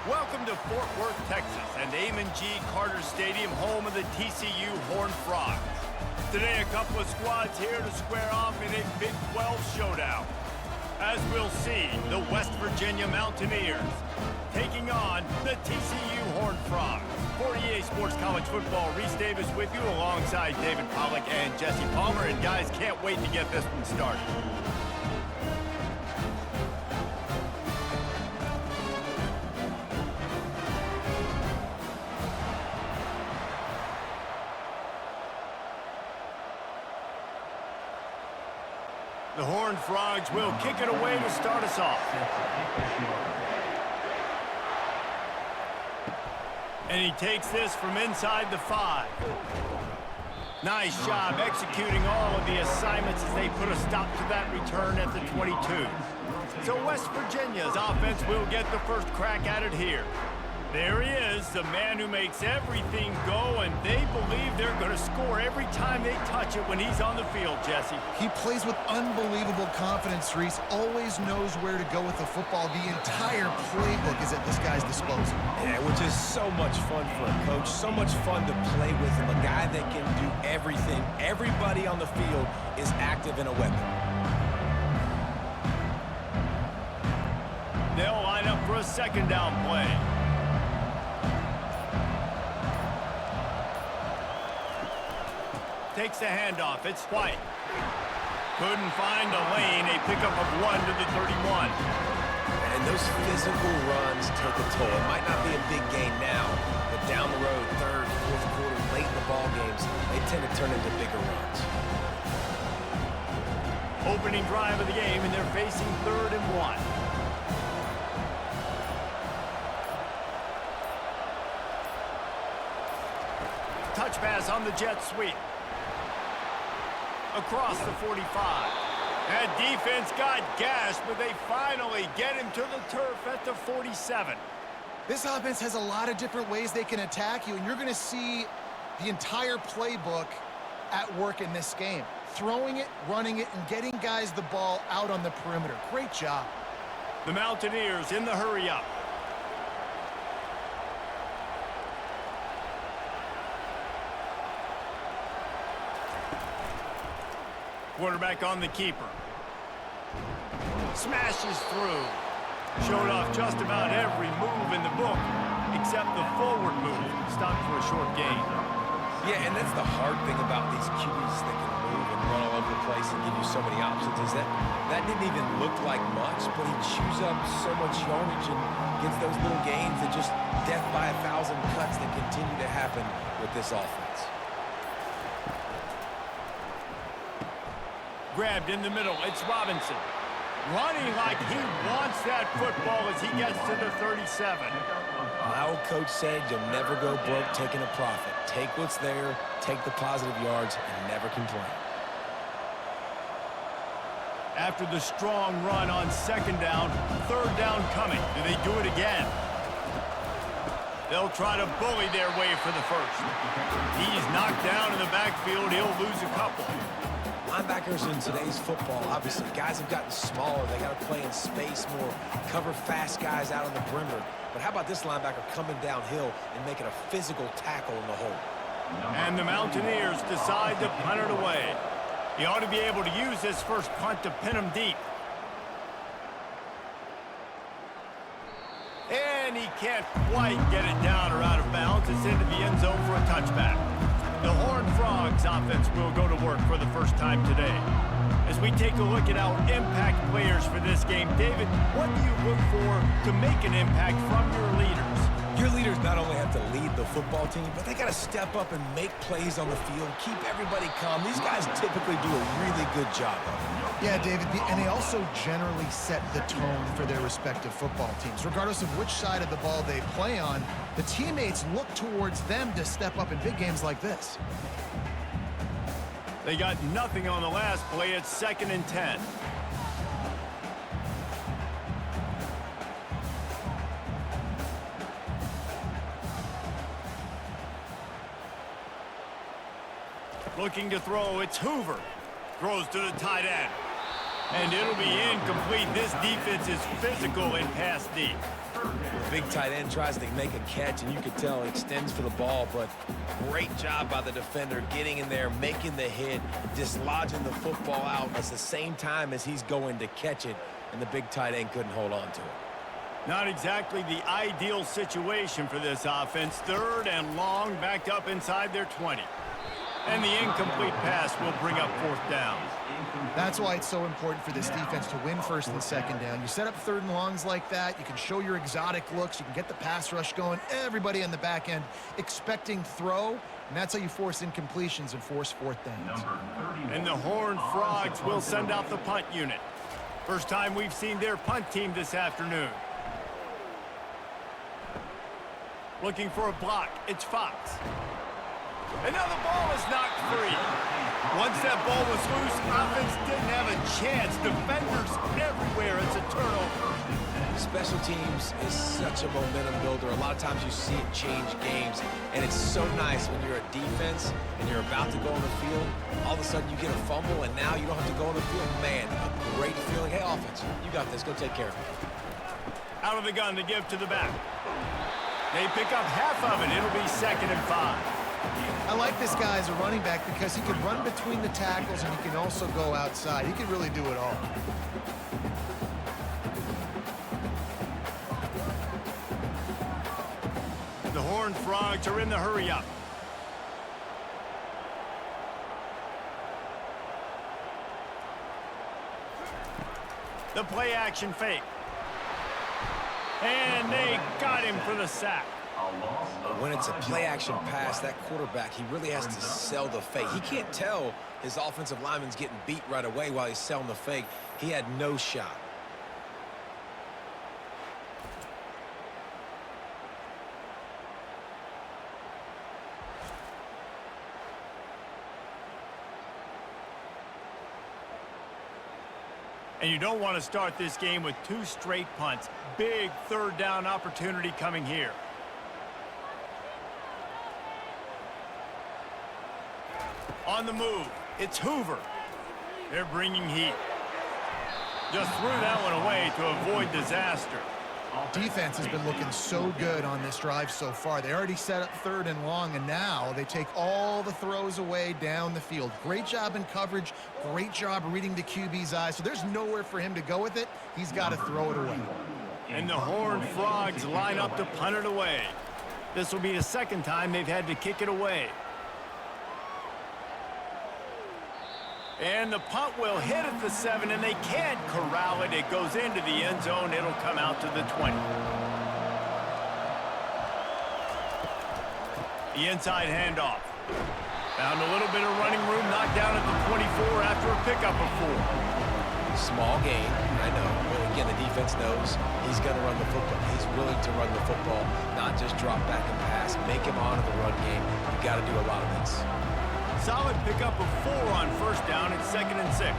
Welcome to Fort Worth, Texas, and Amon G. Carter Stadium, home of the TCU Horned Frogs. Today, a couple of squads here to square off in a Big 12 showdown. As we'll see, the West Virginia Mountaineers taking on the TCU Horned Frogs. For EA Sports College Football, Reese Davis with you alongside David Pollack and Jesse Palmer. And guys, can't wait to get this one started. The Horned Frogs will kick it away to start us off. And he takes this from inside the 5. Nice job executing all of the assignments as they put a stop to that return at the 22. So West Virginia's offense will get the first crack at it here. There he is, the man who makes everything go, and they believe they're going to score every time they touch it when he's on the field, Jesse. He plays with unbelievable confidence, Reese. Always knows where to go with the football. The entire playbook is at this guy's disposal. Yeah, which is so much fun for a coach. So much fun to play with him. A guy that can do everything. Everybody on the field is active in a weapon. They'll line up for a second down play. Takes the handoff. It's White. Couldn't find a lane. A pickup of 1 to the 31. And those physical runs take a toll. It might not be a big gain now, but down the road, third, fourth quarter, late in the ball games, they tend to turn into bigger runs. Opening drive of the game, and they're facing 3rd and 1. Touch pass on the jet sweep. Across the 45. That defense got gashed, but they finally get him to the turf at the 47. This offense has a lot of different ways they can attack you, and you're going to see the entire playbook at work in this game. Throwing it, running it, and getting guys the ball out on the perimeter. Great job. The Mountaineers in the hurry-up. Quarterback on the keeper. Smashes through. Showed off just about every move in the book, except the forward move. Stopped for a short gain. Yeah, and that's the hard thing about these QBs that can move and run all over the place and give you so many options is that didn't even look like much, but he chews up so much yardage and gets those little gains that just death by 1,000 cuts that continue to happen with this offense. Grabbed in the middle. It's Robinson. Running like he wants that football as he gets to the 37. My old coach said you'll never go broke taking a profit. Take what's there, take the positive yards, and never complain. After the strong run on 2nd down, 3rd down coming. Do they do it again? They'll try to bully their way for the first. He's knocked down in the backfield. He'll lose a couple. Linebackers in today's football, obviously, guys have gotten smaller. They got to play in space more, cover fast guys out on the perimeter. But how about this linebacker coming downhill and making a physical tackle in the hole? And the Mountaineers decide to punt it away. He ought to be able to use this first punt to pin him deep. And he can't quite get it down or out of bounds. It's into the end zone for a touchback. The Horned Frogs offense will go to work for the first time today. As we take a look at our impact players for this game, David, what do you look for to make an impact from your leaders? Your leaders not only have to lead the football team, but they got to step up and make plays on the field, keep everybody calm. These guys typically do a really good job of it. Yeah, David, and they also generally set the tone for their respective football teams. Regardless of which side of the ball they play on, the teammates look towards them to step up in big games like this. They got nothing on the last play. It's 2nd and 10. Looking to throw, it's Hoover. Throws to the tight end. And it'll be incomplete. This defense is physical and pass deep. The big tight end tries to make a catch, and you can tell he extends for the ball, but great job by the defender getting in there, making the hit, dislodging the football out at the same time as he's going to catch it, and the big tight end couldn't hold on to it. Not exactly the ideal situation for this offense. 3rd and long, backed up inside their 20. And the incomplete pass will bring up 4th down. That's why it's so important for this defense to win 1st and 2nd down. You set up 3rd and longs like that, you can show your exotic looks, you can get the pass rush going, everybody on the back end expecting throw, and that's how you force incompletions and force 4th downs. And the Horned Frogs will send out the punt unit. First time we've seen their punt team this afternoon. Looking for a block, it's Fox. And now the ball is knocked free. Once that ball was loose, offense didn't have a chance. Defenders everywhere. It's a turnover. Special teams is such a momentum builder. A lot of times you see it change games, and it's so nice when you're a defense and you're about to go on the field. All of a sudden you get a fumble, and now you don't have to go on the field. Man, a great feeling. Hey, offense, you got this. Go take care of it. Out of the gun to give to the back. They pick up half of it. It'll be 2nd and 5. I like this guy as a running back because he can run between the tackles and he can also go outside. He can really do it all. The Horned Frogs are in the hurry-up. The play-action fake. And they got him for the sack. When it's a play-action pass, that quarterback, he really has to sell the fake. He can't tell his offensive lineman's getting beat right away while he's selling the fake. He had no shot. And you don't want to start this game with 2 straight punts. Big 3rd down opportunity coming here. On the move, it's Hoover. They're bringing heat. Just threw that one away to avoid disaster. Defense has been looking so good on this drive so far. They already set up 3rd and long, and now they take all the throws away down the field. Great job in coverage. Great job reading the QB's eyes. So there's nowhere for him to go with it. He's got to throw it away. And the Horned Frogs line up to punt it away. This will be the 2nd time they've had to kick it away. And the punt will hit at the 7, and they can't corral it. It goes into the end zone. It'll come out to the 20. The inside handoff. Found a little bit of running room, knocked down at the 24 after a pickup of 4. Small gain, I know. But again, the defense knows he's going to run the football. He's willing to run the football, not just drop back and pass. Make him honor the run game. You got to do a lot of this. Solid pickup of 4 on 1st down. It's 2nd and 6.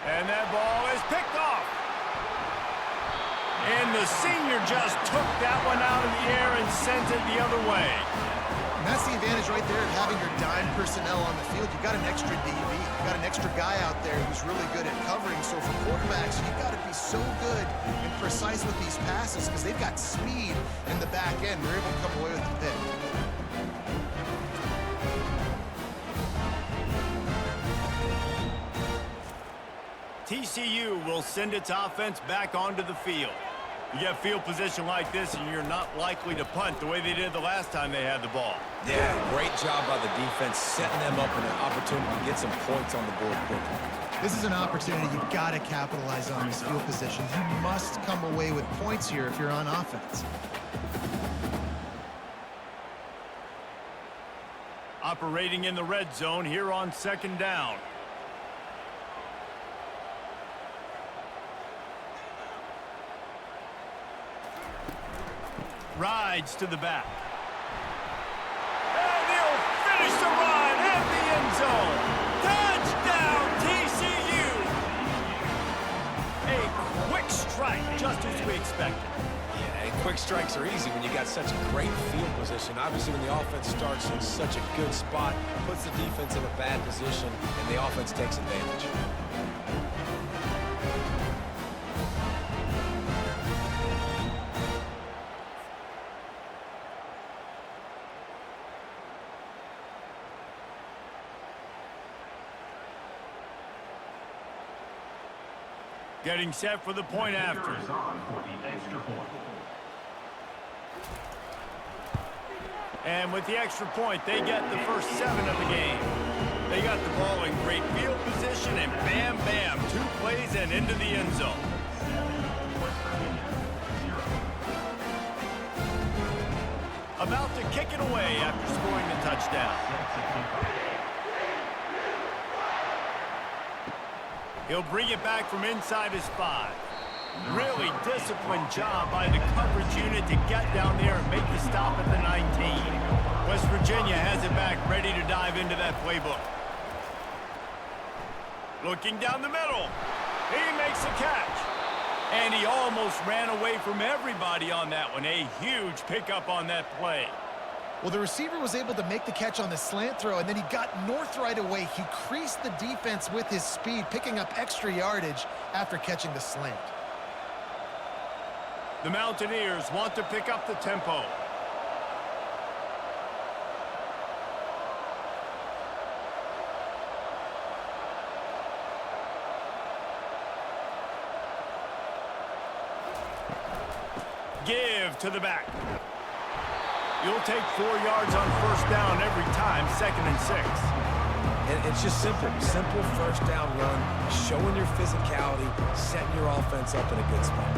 And that ball is picked off. And the senior just took that one out of the air and sent it the other way. And that's the advantage right there of having your dime personnel on the field. You got an extra DB. You got an extra guy out there who's really good at covering. So for quarterbacks, you got to be so good and precise with these passes because they've got speed in the back end. They're able to come away with the pick. TCU will send its offense back onto the field. You get field position like this, and you're not likely to punt the way they did the last time they had the ball. Yeah, great job by the defense, setting them up in an opportunity to get some points on the board quickly. This is an opportunity you've got to capitalize on this field position. You must come away with points here if you're on offense. Operating in the red zone here on 2nd down. Rides to the back. And he'll finish the run at the end zone. Touchdown, TCU! A quick strike, just as we expected. Yeah, and quick strikes are easy when you got such great field position. Obviously, when the offense starts in such a good spot, puts the defense in a bad position, and the offense takes advantage. Getting set for the point after. And with the extra point, they get the first 7 of the game. They got the ball in great field position, and bam, bam, 2 plays and into the end zone. About to kick it away after scoring the touchdown. He'll bring it back from inside his 5. Really disciplined job by the coverage unit to get down there and make the stop at the 19. West Virginia has it back, ready to dive into that playbook. Looking down the middle. He makes a catch. And he almost ran away from everybody on that one. A huge pickup on that play. Well, the receiver was able to make the catch on the slant throw, and then he got north right away. He creased the defense with his speed, picking up extra yardage after catching the slant. The Mountaineers want to pick up the tempo. Give to the back. You'll take 4 yards on first down every time, 2nd and 6. And it's just simple. Simple first down run, showing your physicality, setting your offense up in a good spot.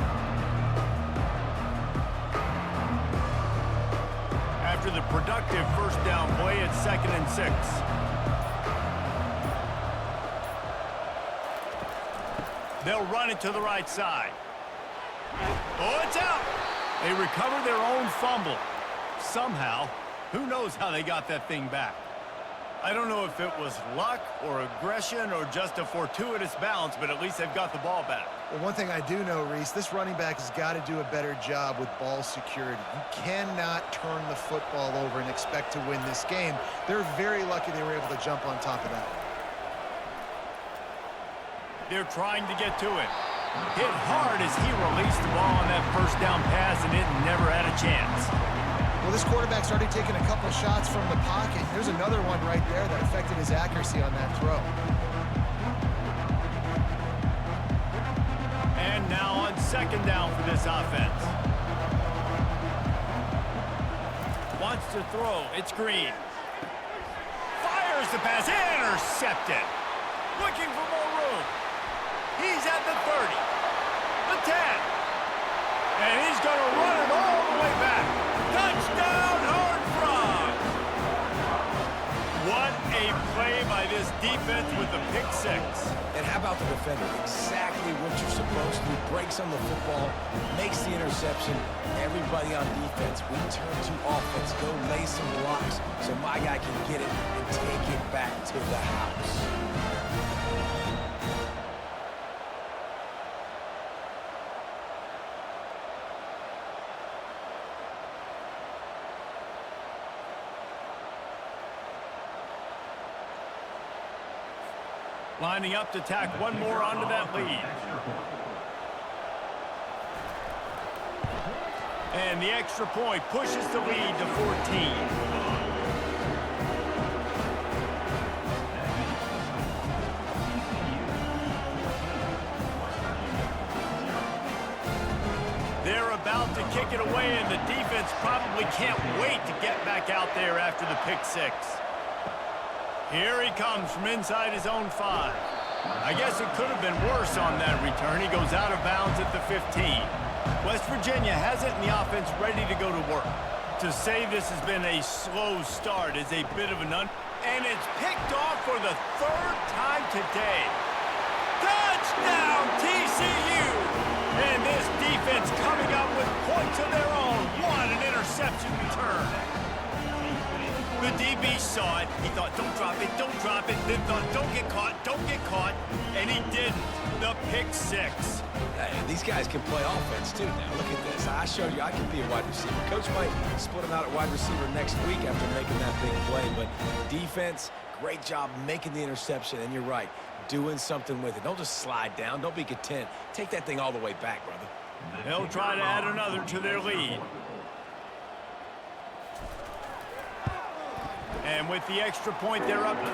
After the productive first down play, it's 2nd and 6. They'll run it to the right side. Oh, it's out. They recover their own fumble. Somehow, who knows how they got that thing back. I don't know if it was luck or aggression or just a fortuitous bounce, but at least they've got the ball back. Well, one thing I do know, Reese, this running back has got to do a better job with ball security. You cannot turn the football over and expect to win this game. They're very lucky they were able to jump on top of that. They're trying to get to it. Hit hard as he released the ball on that first down pass, and it never had a chance. Well, this quarterback's already taken a couple shots from the pocket. There's another one right there that affected his accuracy on that throw. And now on 2nd down for this offense. Wants to throw. It's Green. Fires the pass. Intercepted. Looking for more room. He's at the 30. The 10. And he's going to run it all the way back. Touchdown, Horned Frogs! What a play by this defense with the pick 6. And how about the defender? Exactly what you're supposed to. Breaks on the football, makes the interception. Everybody on defense, we turn to offense. Go lay some blocks so my guy can get it and take it back to the house. Lining up to tack one more onto that lead. And the extra point pushes the lead to 14. They're about to kick it away, and the defense probably can't wait to get back out there after the pick 6. Here he comes from inside his own 5. I guess it could have been worse on that return. He goes out of bounds at the 15. West Virginia has it in the offense ready to go to work. To say this has been a slow start is a bit of an and it's picked off for the 3rd time today. Touchdown, TCU! And this defense coming up with points of their own. What an interception return. The DB saw it. He thought, don't drop it, don't drop it. Then thought, don't get caught. And he didn't. The pick 6. Hey, these guys can play offense, too, now. Look at this. I showed you I can be a wide receiver. Coach might split him out at wide receiver next week after making that big play. But defense, great job making the interception. And you're right, doing something with it. Don't just slide down. Don't be content. Take that thing all the way back, brother. They'll try to add another to their lead. And with the extra point, they're up 21-0.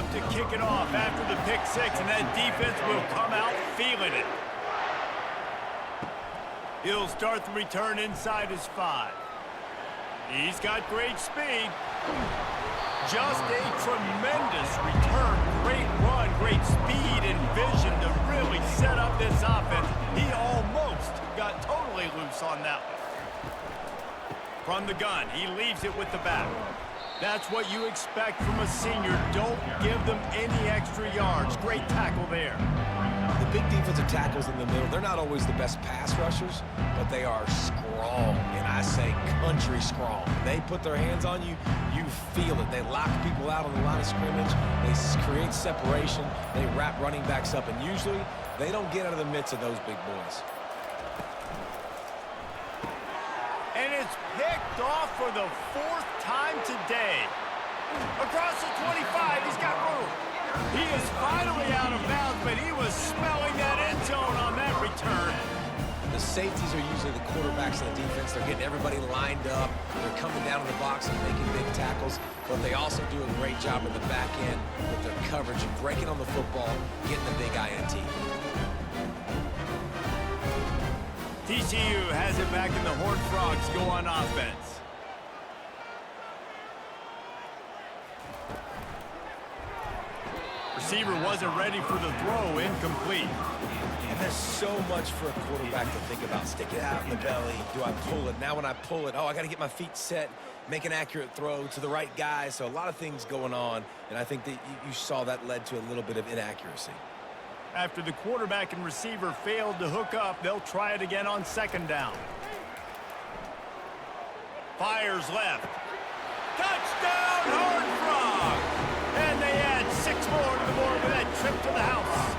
up to kick it off after the pick six, and that defense will come out feeling it. He'll start the return inside his 5. He's got great speed. Just a tremendous return. Great run, great speed and vision to really set up this offense. He almost got totally loose on that one. From the gun, he leaves it with the back. That's what you expect from a senior. Don't give them any extra yards. Great tackle there. The big defensive tackles in the middle, they're not always the best pass rushers, but they are strong, and I say country strong. They put their hands on you, you feel it. They lock people out on the line of scrimmage. They create separation. They wrap running backs up, and usually they don't get out of the midst of those big boys. And it's picked off for the 4th time today. Across the 25, he's got room. He is finally out of bounds, but he was smelling that end zone on that return. The safeties are usually the quarterbacks of the defense. They're getting everybody lined up. They're coming down in the box and making big tackles, but they also do a great job in the back end with their coverage and breaking on the football, getting the big INT. TCU has it back in the Horned Frogs go on offense. Receiver wasn't ready for the throw, incomplete. And there's so much for a quarterback to think about. Stick it out in the belly. Do I pull it? Now when I pull it, oh, I got to get my feet set, make an accurate throw to the right guy. So a lot of things going on, and I think that you saw that led to a little bit of inaccuracy. After the quarterback and receiver failed to hook up, they'll try it again on 2nd down. Fires left. Touchdown, Horned Frogs! And they add 6 more to the board with that trip to the house.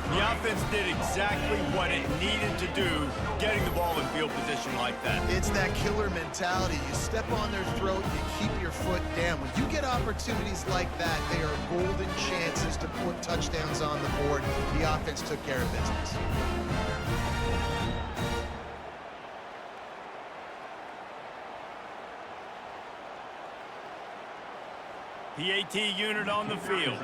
The offense did exactly what it needed to do, getting the ball in field position like that. It's that killer mentality. You step on their throat, you keep your foot down. When you get opportunities like that, they are golden chances to put touchdowns on the board. The offense took care of business. PAT unit on the field.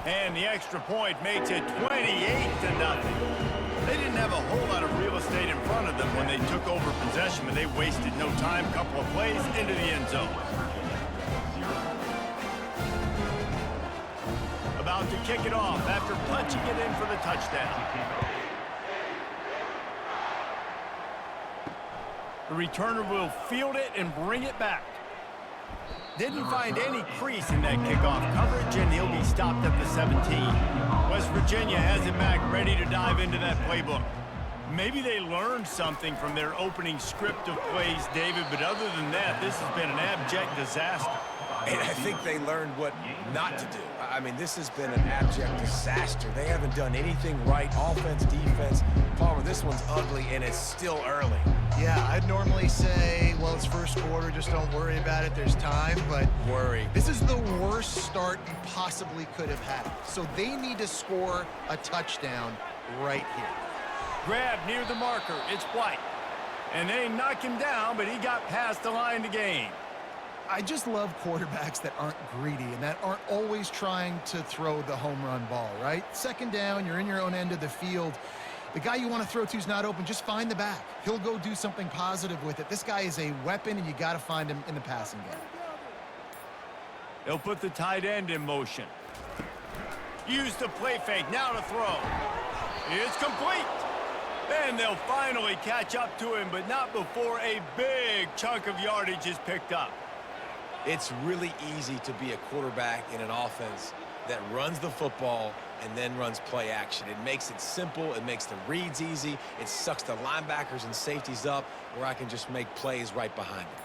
And the extra point makes it 28-0. They didn't have a whole lot of real estate in front of them when they took over possession, but they wasted no time. Couple of plays into the end zone. About to kick it off after punching it in for the touchdown. The returner will field it and bring it back. Didn't find any crease in that kickoff coverage, and he'll be stopped at the 17. West Virginia has it back, ready to dive into that playbook. Maybe they learned something from their opening script of plays, David, but other than that, this has been an abject disaster. And I think they learned what not to do. I mean, this has been an abject disaster. They haven't done anything right, offense, defense. Palmer, this one's ugly, and it's still early. Yeah, I'd normally say, well, it's first quarter, just don't worry about it, there's time, but Worry. This is the worst start you possibly could have had. So they need to score a touchdown right here. Grab near the marker, it's White. And they knock him down, but he got past the line to gain. I just love quarterbacks that aren't greedy and that aren't always trying to throw the home run ball, right? 2nd down, you're in your own end of the field. The guy you want to throw to is not open. Just find the back. He'll go do something positive with it. This guy is a weapon, and you got to find him in the passing game. They'll put the tight end in motion. Use the play fake. Now to throw. It's complete. And they'll finally catch up to him, but not before a big chunk of yardage is picked up. It's really easy to be a quarterback in an offense that runs the football and then runs play action. It makes it simple. It makes the reads easy. It sucks the linebackers and safeties up where I can just make plays right behind them.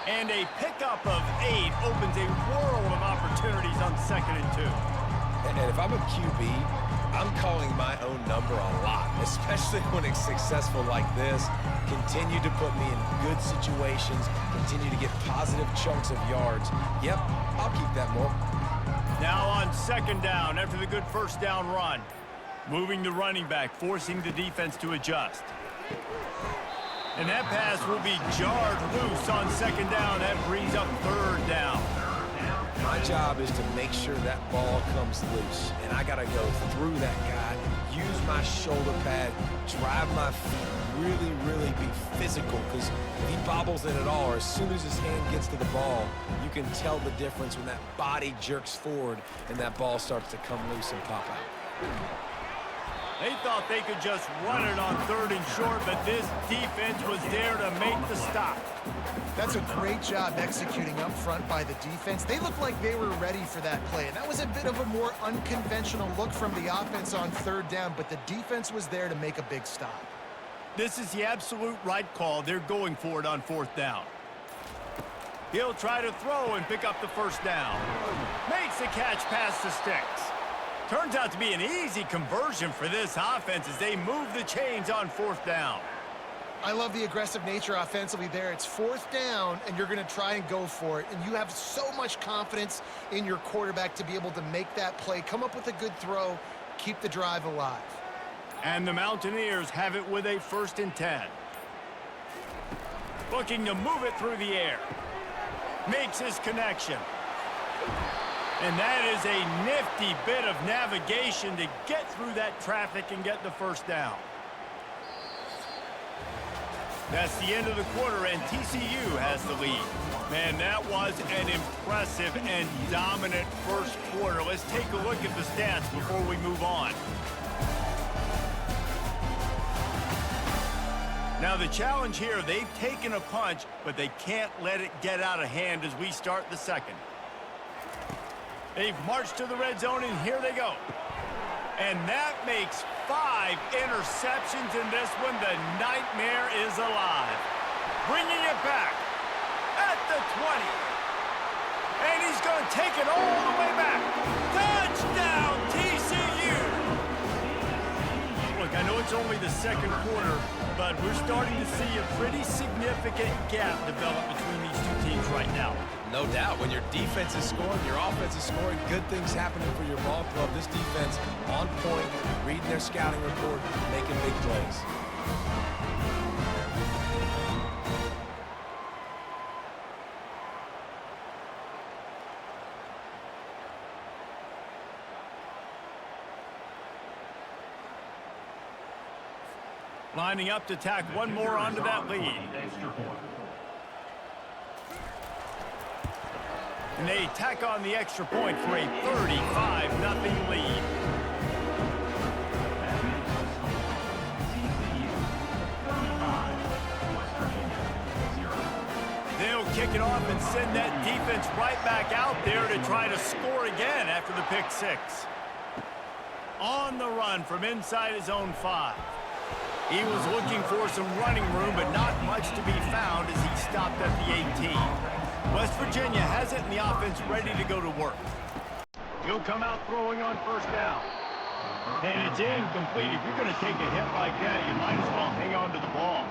And a pickup of 8 opens a world of opportunities on 2nd and 2. And if I'm a QB, I'm calling my own number a lot, especially when it's successful like this. Continue to put me in good situations, continue to get positive chunks of yards. Yep, I'll keep that more. Now on second down after the good first down run. Moving the running back, forcing the defense to adjust. And that pass will be jarred loose on second down. That brings up third down. My job is to make sure that ball comes loose, and I got to go through that guy, use my shoulder pad, drive my feet, really be physical, because if he bobbles it at all, or as soon as his hand gets to the ball, you can tell the difference when that body jerks forward and that ball starts to come loose and pop out. They thought they could just run it on third and short, but this defense was there to make the stop. That's a great job executing up front by the defense. They looked like they were ready for that play, and that was a bit of a more unconventional look from the offense on third down, but the defense was there to make a big stop. This is the absolute right call. They're going for it on fourth down. He'll try to throw and pick up the first down. Makes the catch past the sticks. Turns out to be an easy conversion for this offense as they move the chains on fourth down. I love the aggressive nature offensively there. It's fourth down, and you're going to try and go for it. And you have so much confidence in your quarterback to be able to make that play, come up with a good throw, keep the drive alive. And the Mountaineers have it with a 1st and 10. Looking to move it through the air. Makes his connection. And that is a nifty bit of navigation to get through that traffic and get the first down. That's the end of the quarter, and TCU has the lead. Man, that was an impressive and dominant first quarter. Let's take a look at the stats before we move on. Now, the challenge here, they've taken a punch, but they can't let it get out of hand as we start the second. They've marched to the red zone, and here they go. And that makes 5 interceptions in this one. The nightmare is alive. Bringing it back at the 20. And he's going to take it all the way back. Touchdown, TCU! Look, I know it's only the second quarter, but we're starting to see a pretty significant gap develop between these two teams right now. No doubt. When your defense is scoring, your offense is scoring, good things happening for your ball club. This defense on point, reading their scouting report, making big plays. Lining up to tack one more onto that lead. And they tack on the extra point for a 35-0 lead. They'll kick it off and send that defense right back out there to try to score again after the pick 6. On the run from inside his own 5. He was looking for some running room, but not much to be found as he stopped at the 18. West Virginia has it in the offense ready to go to work. He'll come out throwing on first down. And it's incomplete. If you're going to take a hit like that, you might as well hang on to the ball.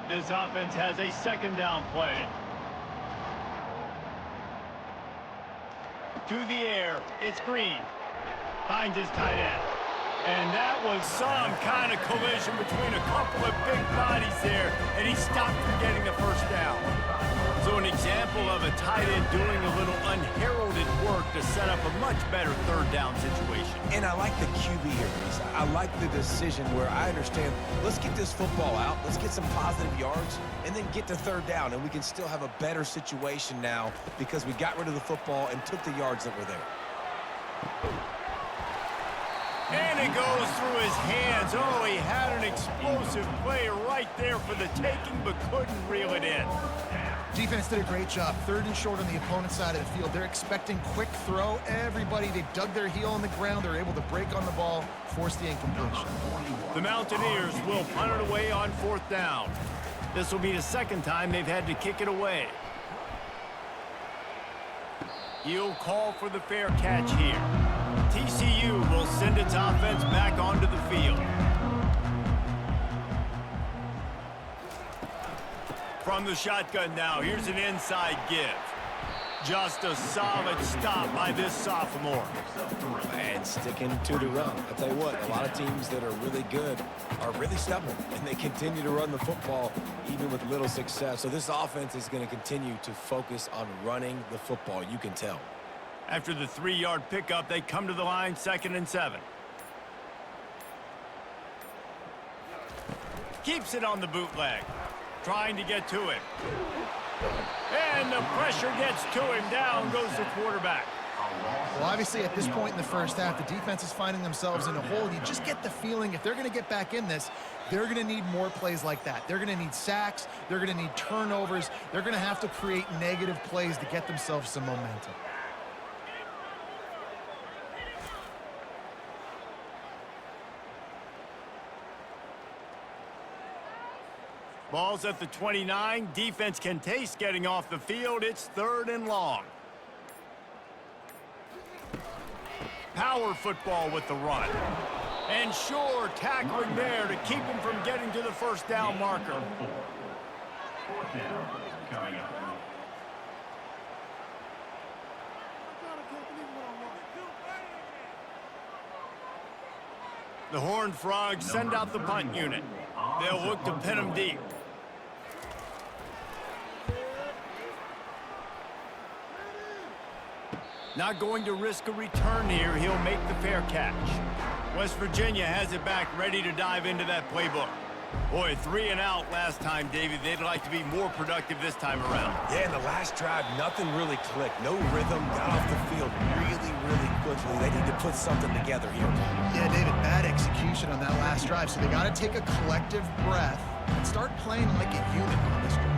This offense has a second down play. To the air, it's Green. Finds his tight end. And that was some kind of collision between a couple of big bodies there, and he stopped from getting the first down. So an example of a tight end doing a little unheralded work to set up a much better third down situation. And I like the QB here, Reese. I like the decision where I understand, let's get this football out, let's get some positive yards, and then get to third down, and we can still have a better situation now because we got rid of the football and took the yards that were there. And it goes through his hands. Oh, he had an explosive play right there for the taking, but couldn't reel it in. Defense did a great job. Third and short on the opponent's side of the field. They're expecting quick throw. Everybody, they dug their heel on the ground. They're able to break on the ball, force the incompletion. The Mountaineers will punt it away on fourth down. This will be the second time they've had to kick it away. He'll call for the fair catch here. TCU will send its offense back onto the field. From the shotgun now, here's an inside give. Just a solid stop by this sophomore. And sticking to the run. I'll tell you what, a lot of teams that are really good are really stubborn, and they continue to run the football even with little success. So this offense is going to continue to focus on running the football. You can tell. After the 3-yard pickup, they come to the line, 2nd and 7. Keeps it on the bootleg, trying to get to it. And the pressure gets to him. Down goes the quarterback. Well, obviously, at this point in the first half, the defense is finding themselves in a hole. You just get the feeling if they're going to get back in this, they're going to need more plays like that. They're going to need sacks. They're going to need turnovers. They're going to have to create negative plays to get themselves some momentum. Ball's at the 29. Defense can taste getting off the field. It's 3rd and long. Power football with the run. And sure, tackling there to keep him from getting to the first down marker. The Horned Frogs send out the punt unit. They'll look to pin him deep. Not going to risk a return here. He'll make the fair catch. West Virginia has it back, ready to dive into that playbook. Boy, 3 and out last time, Davey. They'd like to be more productive this time around. Yeah, in the last drive, nothing really clicked. No rhythm, got off the field really quickly. They need to put something together here. Yeah, David, bad execution on that last drive. So they got to take a collective breath and start playing like a unit on this drive.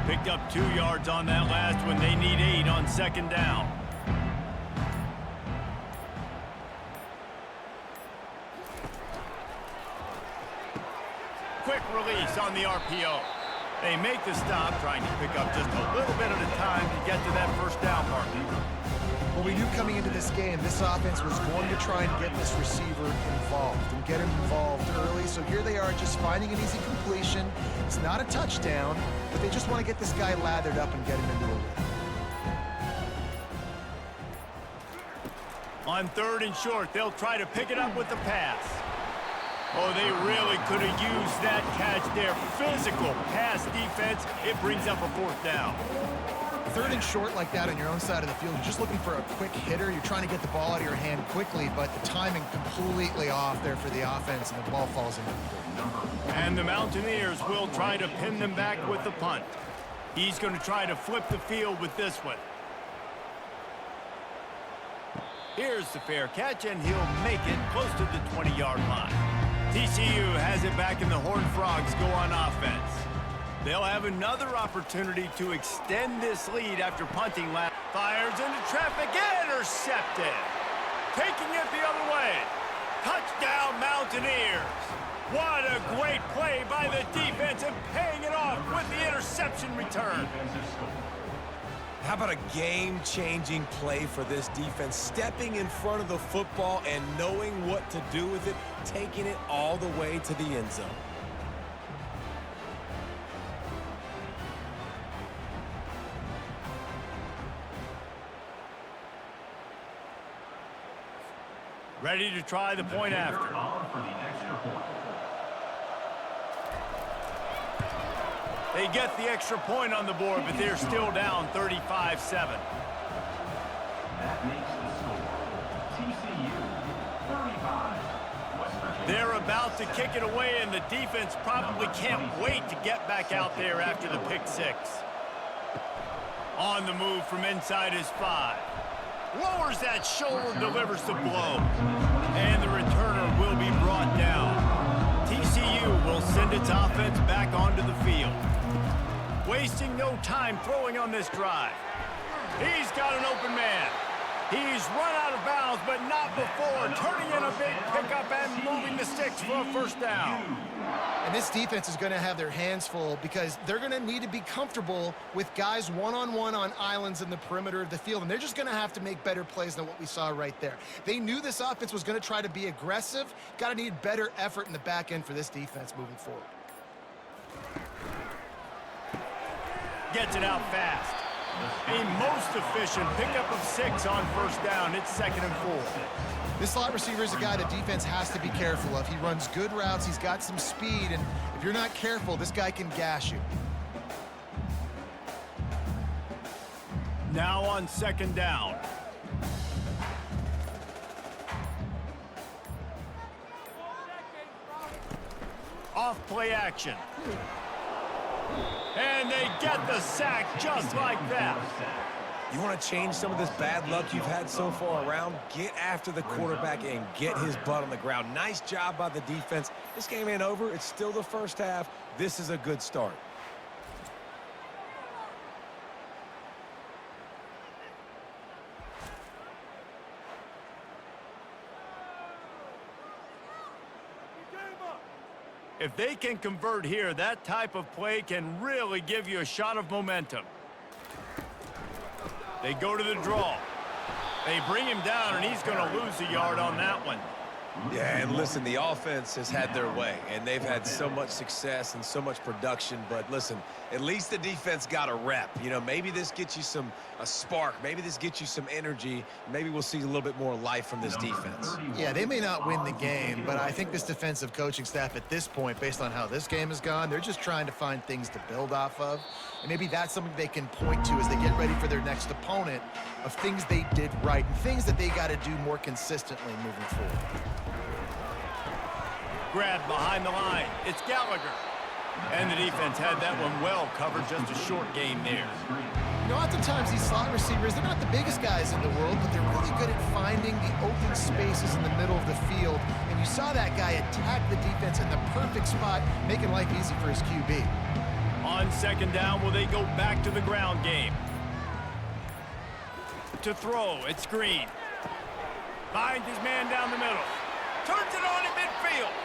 Picked up 2 yards on that last one. They need 8 on 2nd down. Quick release on the RPO. They make the stop, trying to pick up just a little bit at a time to get to that first down mark. Well, we knew coming into this game, this offense was going to try and get this receiver involved and get him involved early. So here they are just finding an easy completion. It's not a touchdown, but they just want to get this guy lathered up and get him into a rhythm. On 3rd and short, they'll try to pick it up with the pass. Oh, they really could have used that catch there. Physical pass defense. It brings up a 4th down. 3rd and short like that on your own side of the field, you're just looking for a quick hitter. You're trying to get the ball out of your hand quickly, but the timing completely off there for the offense, and the ball falls into the pool. And the Mountaineers will try to pin them back with the punt. He's going to try to flip the field with this one. Here's the fair catch, and he'll make it close to the 20-yard line. TCU has it back, and the Horned Frogs go on offense. They'll have another opportunity to extend this lead after punting last. Fires into traffic, intercepted. Taking it the other way. Touchdown, Mountaineers. What a great play by the defense and paying it off with the interception return. How about a game-changing play for this defense? Stepping in front of the football and knowing what to do with it, taking it all the way to the end zone. Ready to try the point after. They get the extra point on the board, but they're still down 35-7. That makes the score TCU 35. They're about to kick it away, and the defense probably can't wait to get back out there after the pick 6. On the move from inside his 5. Lowers that shoulder, delivers the blow. And the returner will be brought down. TCU will send its offense back onto the field. Wasting no time throwing on this drive. He's got an open man. He's run out of bounds, but not before turning in a big pickup and moving the sticks for a first down. And this defense is going to have their hands full because they're going to need to be comfortable with guys one-on-one on islands in the perimeter of the field, and they're just going to have to make better plays than what we saw right there. They knew this offense was going to try to be aggressive. Got to need better effort in the back end for this defense moving forward. gets it out fast. A most efficient pickup of 6 on first down. It's 2nd and 4. This slot receiver is a guy the defense has to be careful of. He runs good routes. He's got some speed, and if you're not careful, this guy can gash you. Now on 2nd down. Off play action. And they get the sack just like that. You want to change some of this bad luck you've had so far around? Get after the quarterback and get his butt on the ground. Nice job by the defense. This game ain't over. It's still the first half. This is a good start. If they can convert here, that type of play can really give you a shot of momentum. They go to the draw. They bring him down, and he's going to lose a yard on that one. Yeah, and listen, the offense has had their way, and they've had so much success and so much production. But listen, at least the defense got a rep. You know, maybe this gets you a spark. Maybe this gets you some energy. Maybe we'll see a little bit more life from this defense. Yeah, they may not win the game, but I think this defensive coaching staff at this point, based on how this game has gone, they're just trying to find things to build off of. And maybe that's something they can point to as they get ready for their next opponent, of things they did right and things that they got to do more consistently moving forward. Grabbed behind the line. It's Gallagher. And the defense had that one well covered. Just a short game there. You know, oftentimes these slot receivers, they're not the biggest guys in the world, but they're really good at finding the open spaces in the middle of the field. And you saw that guy attack the defense in the perfect spot, making life easy for his QB. On 2nd down, will they go back to the ground game? To throw, it's Green. Finds his man down the middle. Turns it on in midfield.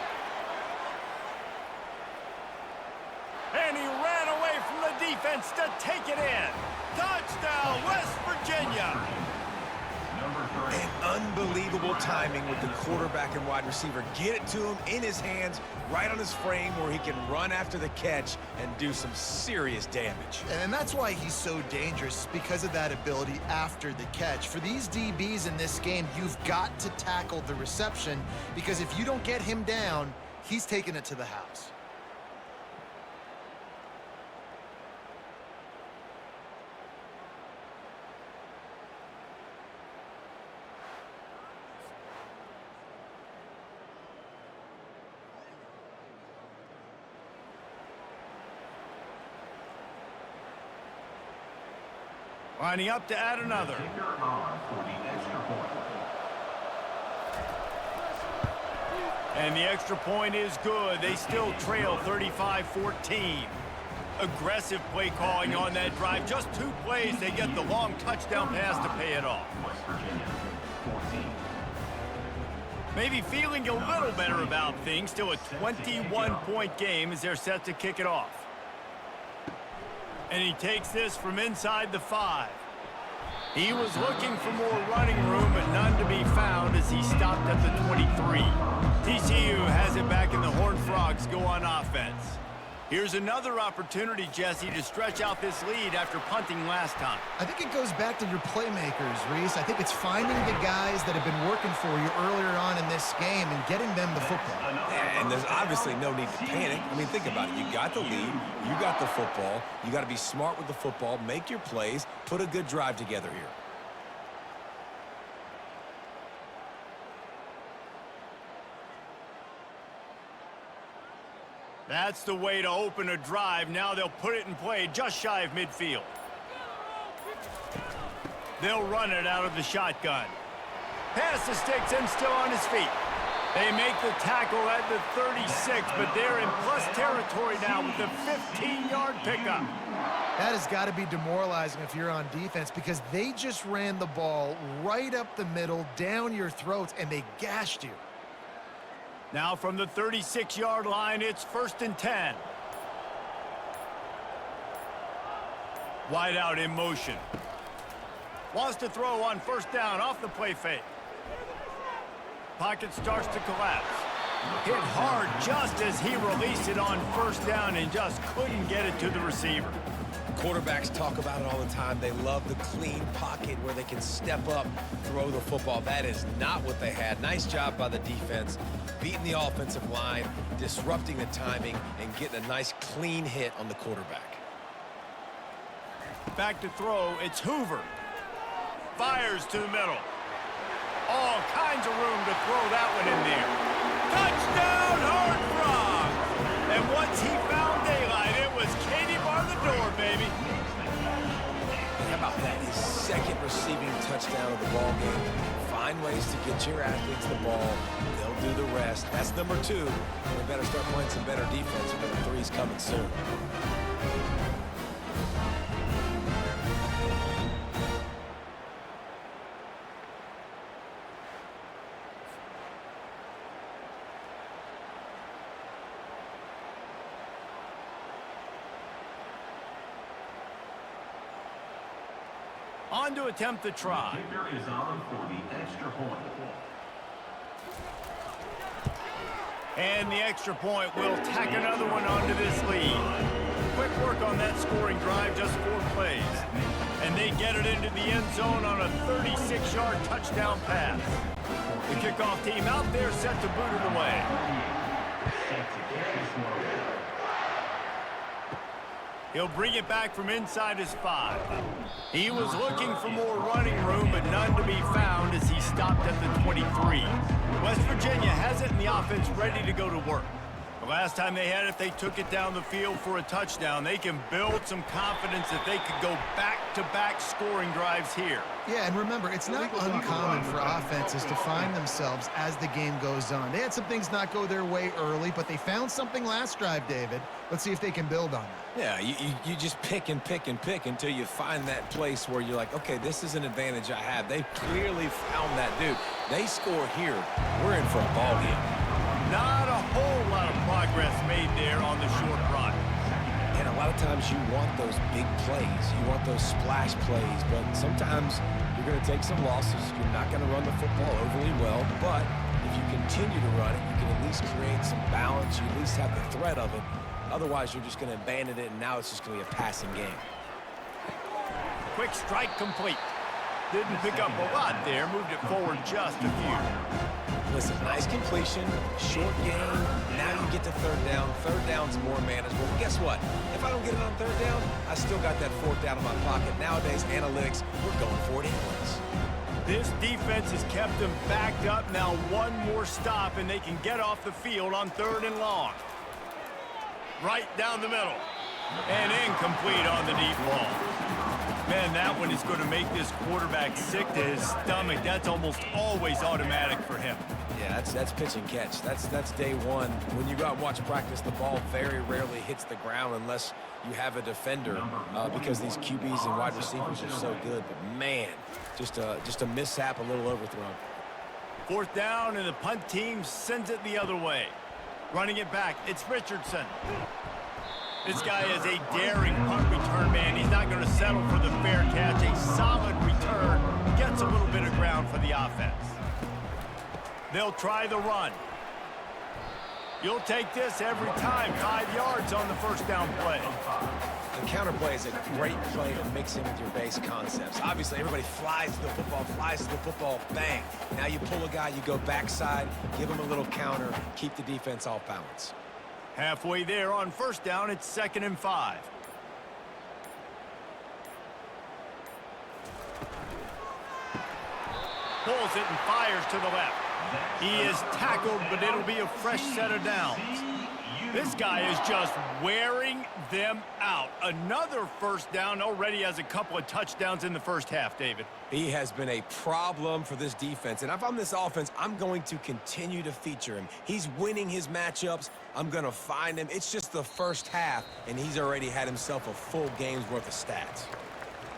And he ran away from the defense to take it in. Touchdown, West Virginia. And unbelievable timing with the quarterback and wide receiver. Get it to him in his hands, right on his frame where he can run after the catch and do some serious damage. And that's why he's so dangerous, because of that ability after the catch. For these DBs in this game, you've got to tackle the reception, because if you don't get him down, he's taking it to the house. Lining up to add another. And the extra point is good. They still trail 35-14. Aggressive play calling on that drive. Just 2 plays, they get the long touchdown pass to pay it off. Maybe feeling a little better about things. Still a 21-point game as they're set to kick it off. And he takes this from inside the 5. He was looking for more running room, but none to be found as he stopped at the 23. TCU has it back, and the Horned Frogs go on offense. Here's another opportunity, Jesse, to stretch out this lead after punting last time. I think it goes back to your playmakers, Reese. I think it's finding the guys that have been working for you earlier on in this game and getting them the football. And there's obviously no need to panic. I mean, think about it. You got the lead. You got the football. You got to be smart with the football, make your plays, put a good drive together here. That's the way to open a drive. Now they'll put it in play just shy of midfield. They'll run it out of the shotgun. Pass the sticks and still on his feet. They make the tackle at the 36, but they're in plus territory now with the 15-yard pickup. That has got to be demoralizing if you're on defense, because they just ran the ball right up the middle, down your throats, and they gashed you. Now from the 36-yard line, it's 1st and 10. Wide out in motion. Wants to throw on 1st down off the play fake. Pocket starts to collapse. Hit hard just as he released it on 1st down and just couldn't get it to the receiver. quarterbacks talk about it all the time. They love the clean pocket where they can step up, throw the football. That is not what they had. Nice job by the defense, beating the offensive line, disrupting the timing, and getting a nice clean hit on the quarterback. Back to throw, it's Hoover. Fires to the middle. All kinds of room to throw that one in there. Touchdown, Horned Frogs! And once he found daylight, it was Katie bar the door, baby. How about that? His second receiving touchdown of the ball game. Find ways to get your athletes the ball. They'll do the rest. That's number 2. We better start playing some better defense. Number 3's coming soon. On to attempt the try. Kicker is on for the extra point. And the extra point will tack another one onto this lead. Quick work on that scoring drive, just 4 plays. And they get it into the end zone on a 36-yard touchdown pass. The kickoff team out there set to boot it away. He'll bring it back from inside his 5. He was looking for more running room, but none to be found as he stopped at the 23. West Virginia has it in the offense ready to go to work. The last time they had it, they took it down the field for a touchdown. They can build some confidence that they could go back-to-back scoring drives here. Yeah, and remember, it's not uncommon for offenses to find themselves as the game goes on. They had some things not go their way early, but they found something last drive, David. Let's see if they can build on that. Yeah, you just pick and pick and pick until you find that place where you're like, okay, this is an advantage I have. They clearly found that, dude. They score here. We're in for a ball game. Not a whole lot of progress made there on the short run. And a lot of times you want those big plays. You want those splash plays. But sometimes you're going to take some losses. You're not going to run the football overly well. But if you continue to run it, you can at least create some balance. You at least have the threat of it. Otherwise, you're just going to abandon it, and now it's just going to be a passing game. Quick strike complete. Didn't pick up a lot there. Moved it forward just a few. Listen, nice completion, short game. Now you get to third down. Third down's more manageable. But guess what? If I don't get it on third down, I still got that 4th down in my pocket. Nowadays, analytics, we're going for it anyways. This defense has kept them backed up. Now one more stop, and they can get off the field on 3rd and long. Right down the middle. And incomplete on the deep ball. Man, that one is going to make this quarterback sick to his stomach. That's almost always automatic for him. Yeah, that's pitch and catch. That's day one. When you go out and watch practice, the ball very rarely hits the ground unless you have a defender because these QBs and wide receivers are so good. But man, just a mishap, a little overthrown. 4th down, and the punt team sends it the other way. Running it back, it's Richardson. This guy is a daring punt return man. He's not going to settle for the fair catch. A solid return. Gets a little bit of ground for the offense. They'll try the run. You'll take this every time. 5 yards on the 1st down play. The counter play is a great play to mix in with your base concepts. Obviously, everybody flies to the football, bang. Now you pull a guy, you go backside, give him a little counter, keep the defense off balance. Halfway there on 1st down, it's 2nd and 5. Pulls it and fires to the left. He is tackled, but it'll be a fresh set of downs. This guy is just wearing them out. Another 1st down, already has a couple of touchdowns in the 1st half, David. He has been a problem for this defense, and if I'm this offense, I'm going to continue to feature him. He's winning his matchups. I'm going to find him. It's just the 1st half, and he's already had himself a full game's worth of stats.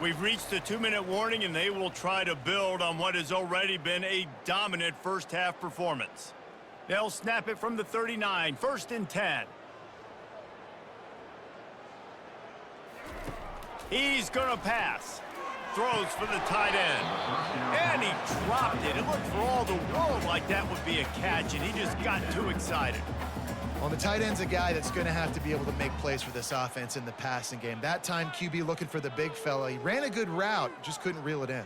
We've reached the 2-minute warning, and they will try to build on what has already been a dominant 1st half performance. They'll snap it from the 39, 1st and 10. He's going to pass. Throws for the tight end. And he dropped it. It looked for all the world like that would be a catch, and he just got too excited. Well, the tight end's a guy that's going to have to be able to make plays for this offense in the passing game. That time, QB looking for the big fella. He ran a good route, just couldn't reel it in.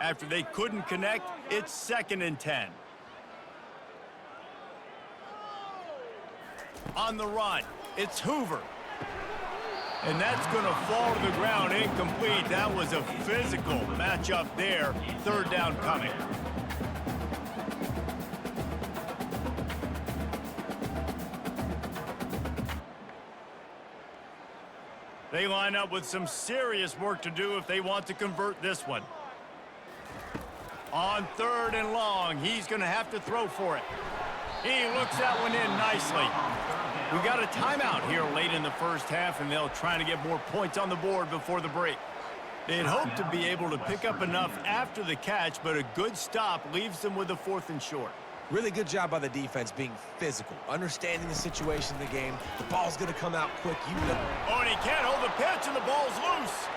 After they couldn't connect, it's 2nd and 10. On the run, it's Hoover. And that's going to fall to the ground incomplete. That was a physical matchup there. 3rd down coming. They line up with some serious work to do if they want to convert this one. On 3rd and long, he's going to have to throw for it. He looks that one in nicely. We got a timeout here late in the first half, and they'll try to get more points on the board before the break. They'd hope to be able to pick up enough after the catch, but a good stop leaves them with a 4th and short. Really good job by the defense being physical, understanding the situation in the game. The ball's going to come out quick. You know. Oh, and he can't hold the pitch, and the ball's loose.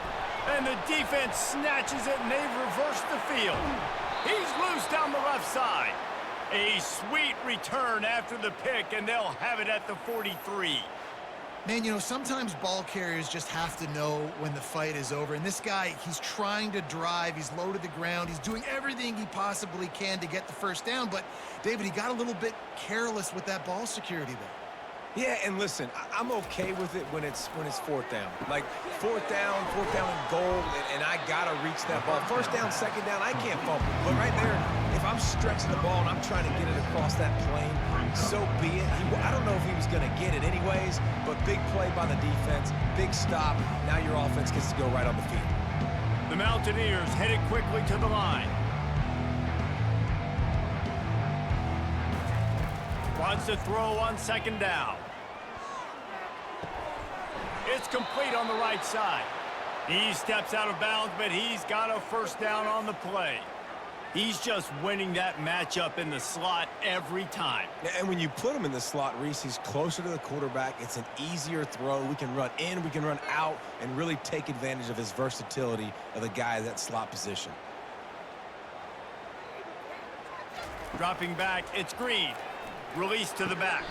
And the defense snatches it, and they've reversed the field. He's loose down the left side. A sweet return after the pick, and they'll have it at the 43. Man, you know, sometimes ball carriers just have to know when the fight is over. And this guy, he's trying to drive. He's low to the ground. He's doing everything he possibly can to get the first down. But, David, he got a little bit careless with that ball security there. Yeah, and listen, I'm okay with it when it's 4th down. Like, 4th down and goal, and I got to reach that ball. 1st down, 2nd down, I can't fumble. But right there, if I'm stretching the ball and I'm trying to get it across that plane, so be it. I don't know if he was going to get it anyways, but big play by the defense, big stop. Now your offense gets to go right on the field. The Mountaineers headed quickly to the line. Wants to throw on 2nd down. It's complete on the right side. He steps out of bounds, but he's got a 1st down on the play. He's just winning that matchup in the slot every time. And when you put him in the slot, Reese, he's closer to the quarterback. It's an easier throw. We can run in, we can run out, and really take advantage of his versatility of the guy in that slot position. Dropping back, it's Green. Release to the back.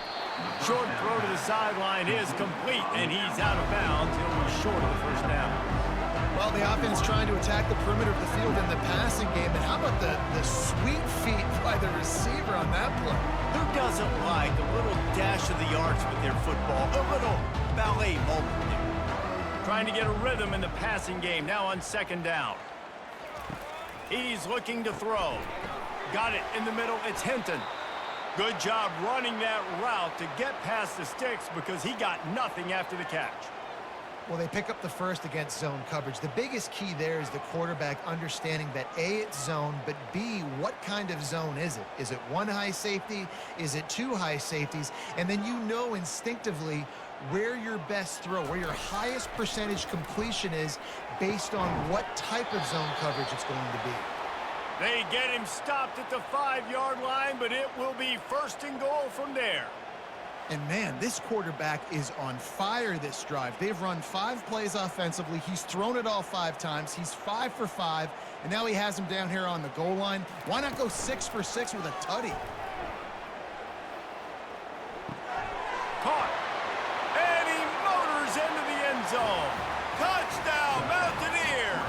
Short throw to the sideline is complete, and he's out of bounds. He'll be short of the 1st down. Well, the offense trying to attack the perimeter of the field in the passing game. And how about the sweet feet by the receiver on that play? Who doesn't like a little dash of the arts with their football? A little ballet moment there. Trying to get a rhythm in the passing game, now on 2nd down. He's looking to throw. Got it in the middle, it's Hinton. Good job running that route to get past the sticks because he got nothing after the catch. Well, they pick up the 1st against zone coverage. The biggest key there is the quarterback understanding that A, it's zone, but B, what kind of zone is it? Is it 1 high safety? Is it 2 high safeties? And then you know instinctively where your best throw, where your highest percentage completion is based on what type of zone coverage it's going to be. They get him stopped at the 5-yard line, but it will be 1st and goal from there. And, man, this quarterback is on fire this drive. They've run 5 plays offensively. He's thrown it all 5 times. He's 5 for 5, and now he has him down here on the goal line. Why not go 6 for 6 with a tutty? Caught. And he motors into the end zone. Touchdown, Mountaineers.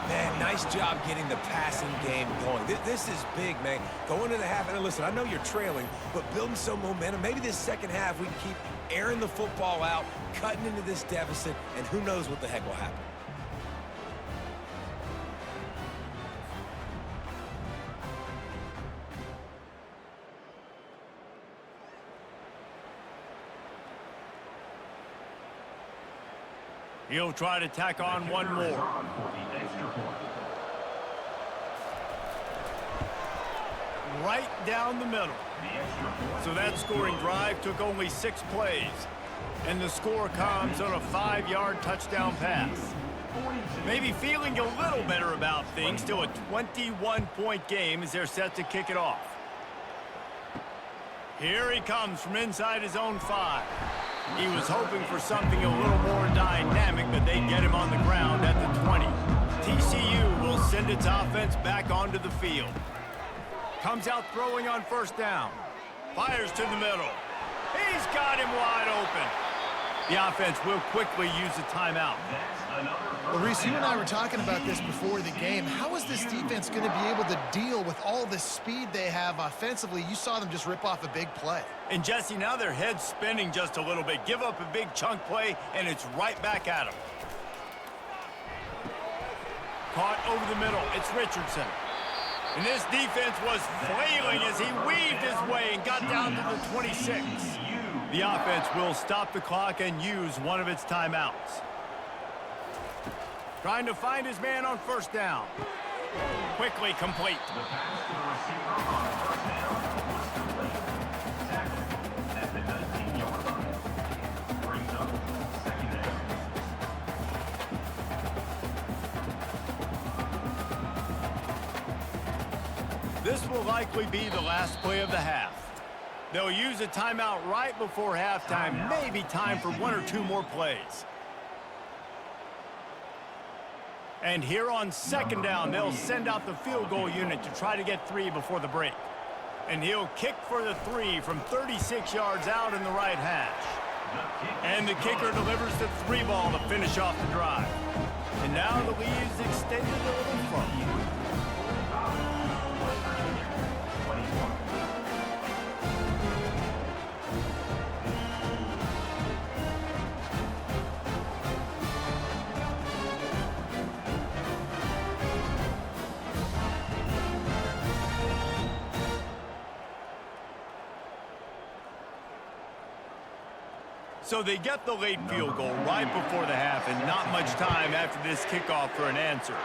Man, nice job getting the passing game going. This is big, man. Going into the half, and listen, I know you're trailing, but building some momentum. Maybe this 2nd half we can keep airing the football out, cutting into this deficit, and who knows what the heck will happen. He'll try to tack on one more. Right down the middle. So that scoring drive took only 6 plays. And the score comes on a 5-yard touchdown pass. Maybe feeling a little better about things. Still a 21-point game as they're set to kick it off. Here he comes from inside his own 5. He was hoping for something a little more dynamic, but they get him on the ground at the 20. TCU will send its offense back onto the field. Comes out throwing on 1st down. Fires to the middle. He's got him wide open. The offense will quickly use a timeout. Well, Reese, you and I were talking about this before the game. How is this defense going to be able to deal with all the speed they have offensively? You saw them just rip off a big play. And Jesse, now their head's spinning just a little bit. Give up a big chunk play, and it's right back at them. Caught over the middle. It's Richardson. And this defense was flailing as he weaved his way and got down to the 26. The offense will stop the clock and use one of its timeouts. Trying to find his man on first down. Quickly complete. The pass to the receiver on first down was complete. Tackled at the 19-yard line. Brings up second down. This will likely be the last play of the half. They'll use a timeout right before halftime. Maybe time for one or two more plays. And here on second down, they'll send out the field goal unit to try to get 3 before the break. And he'll kick for the 3 from 36 yards out in the right hash. And the kicker delivers the 3 ball to finish off the drive. And now the lead is extended a little further. So they get the late field goal right before the half and not much time after this kickoff for an answer.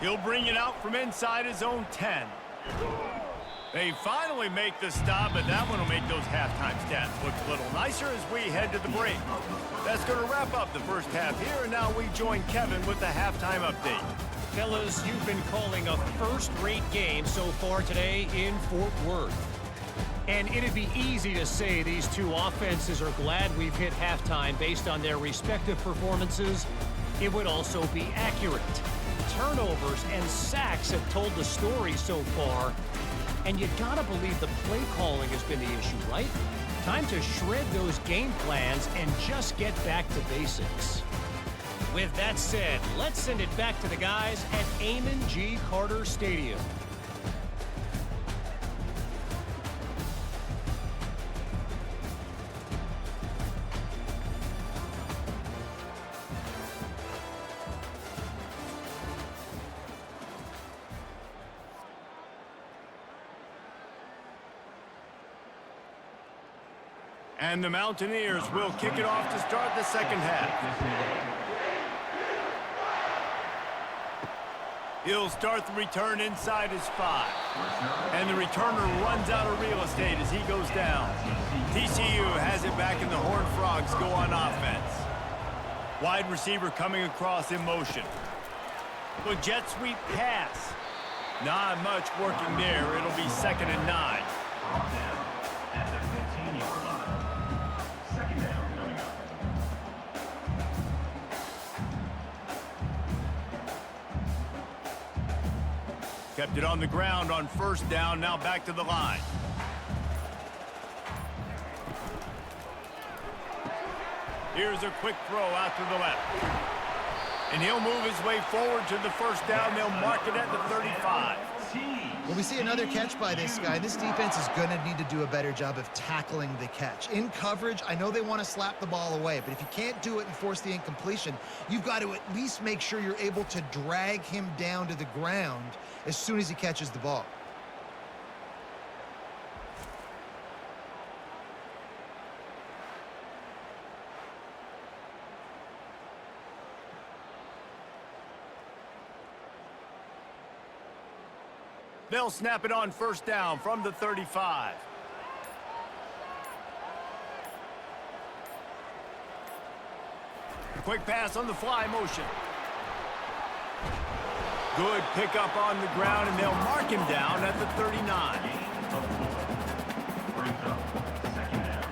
He'll bring it out from inside his own 10. They finally make the stop, but that one will make those halftime stats look a little nicer as we head to the break. That's going to wrap up the first half here, and now we join Kevin with the halftime update. Fellas, you've been calling a first-rate game so far today in Fort Worth. And it'd be easy to say these two offenses are glad we've hit halftime based on their respective performances. It would also be accurate. Turnovers and sacks have told the story so far. And you gotta believe the play calling has been the issue, right? Time to shred those game plans and just get back to basics. With that said, let's send it back to the guys at Amon G. Carter Stadium. And the Mountaineers will kick it off to start the second half. He'll start the return inside his 5. And the returner runs out of real estate as he goes down. TCU has it back, and the Horned Frogs go on offense. Wide receiver coming across in motion. The jet sweep pass. Not much working there. It'll be 2nd and 9. At the 15-yard line. Second down coming up. Kept it on the ground on first down, now back to the line. Here's a quick throw out to the left. And he'll move his way forward to the first down. They'll mark it at the 35. Well, we see another catch by this guy. This defense is going to need to do a better job of tackling the catch. In coverage, I know they want to slap the ball away, but if you can't do it and force the incompletion, you've got to at least make sure you're able to drag him down to the ground as soon as he catches the ball. They'll snap it on first down from the 35. Quick pass on the fly motion. Good pickup on the ground, and they'll mark him down at the 39. Brings up second down.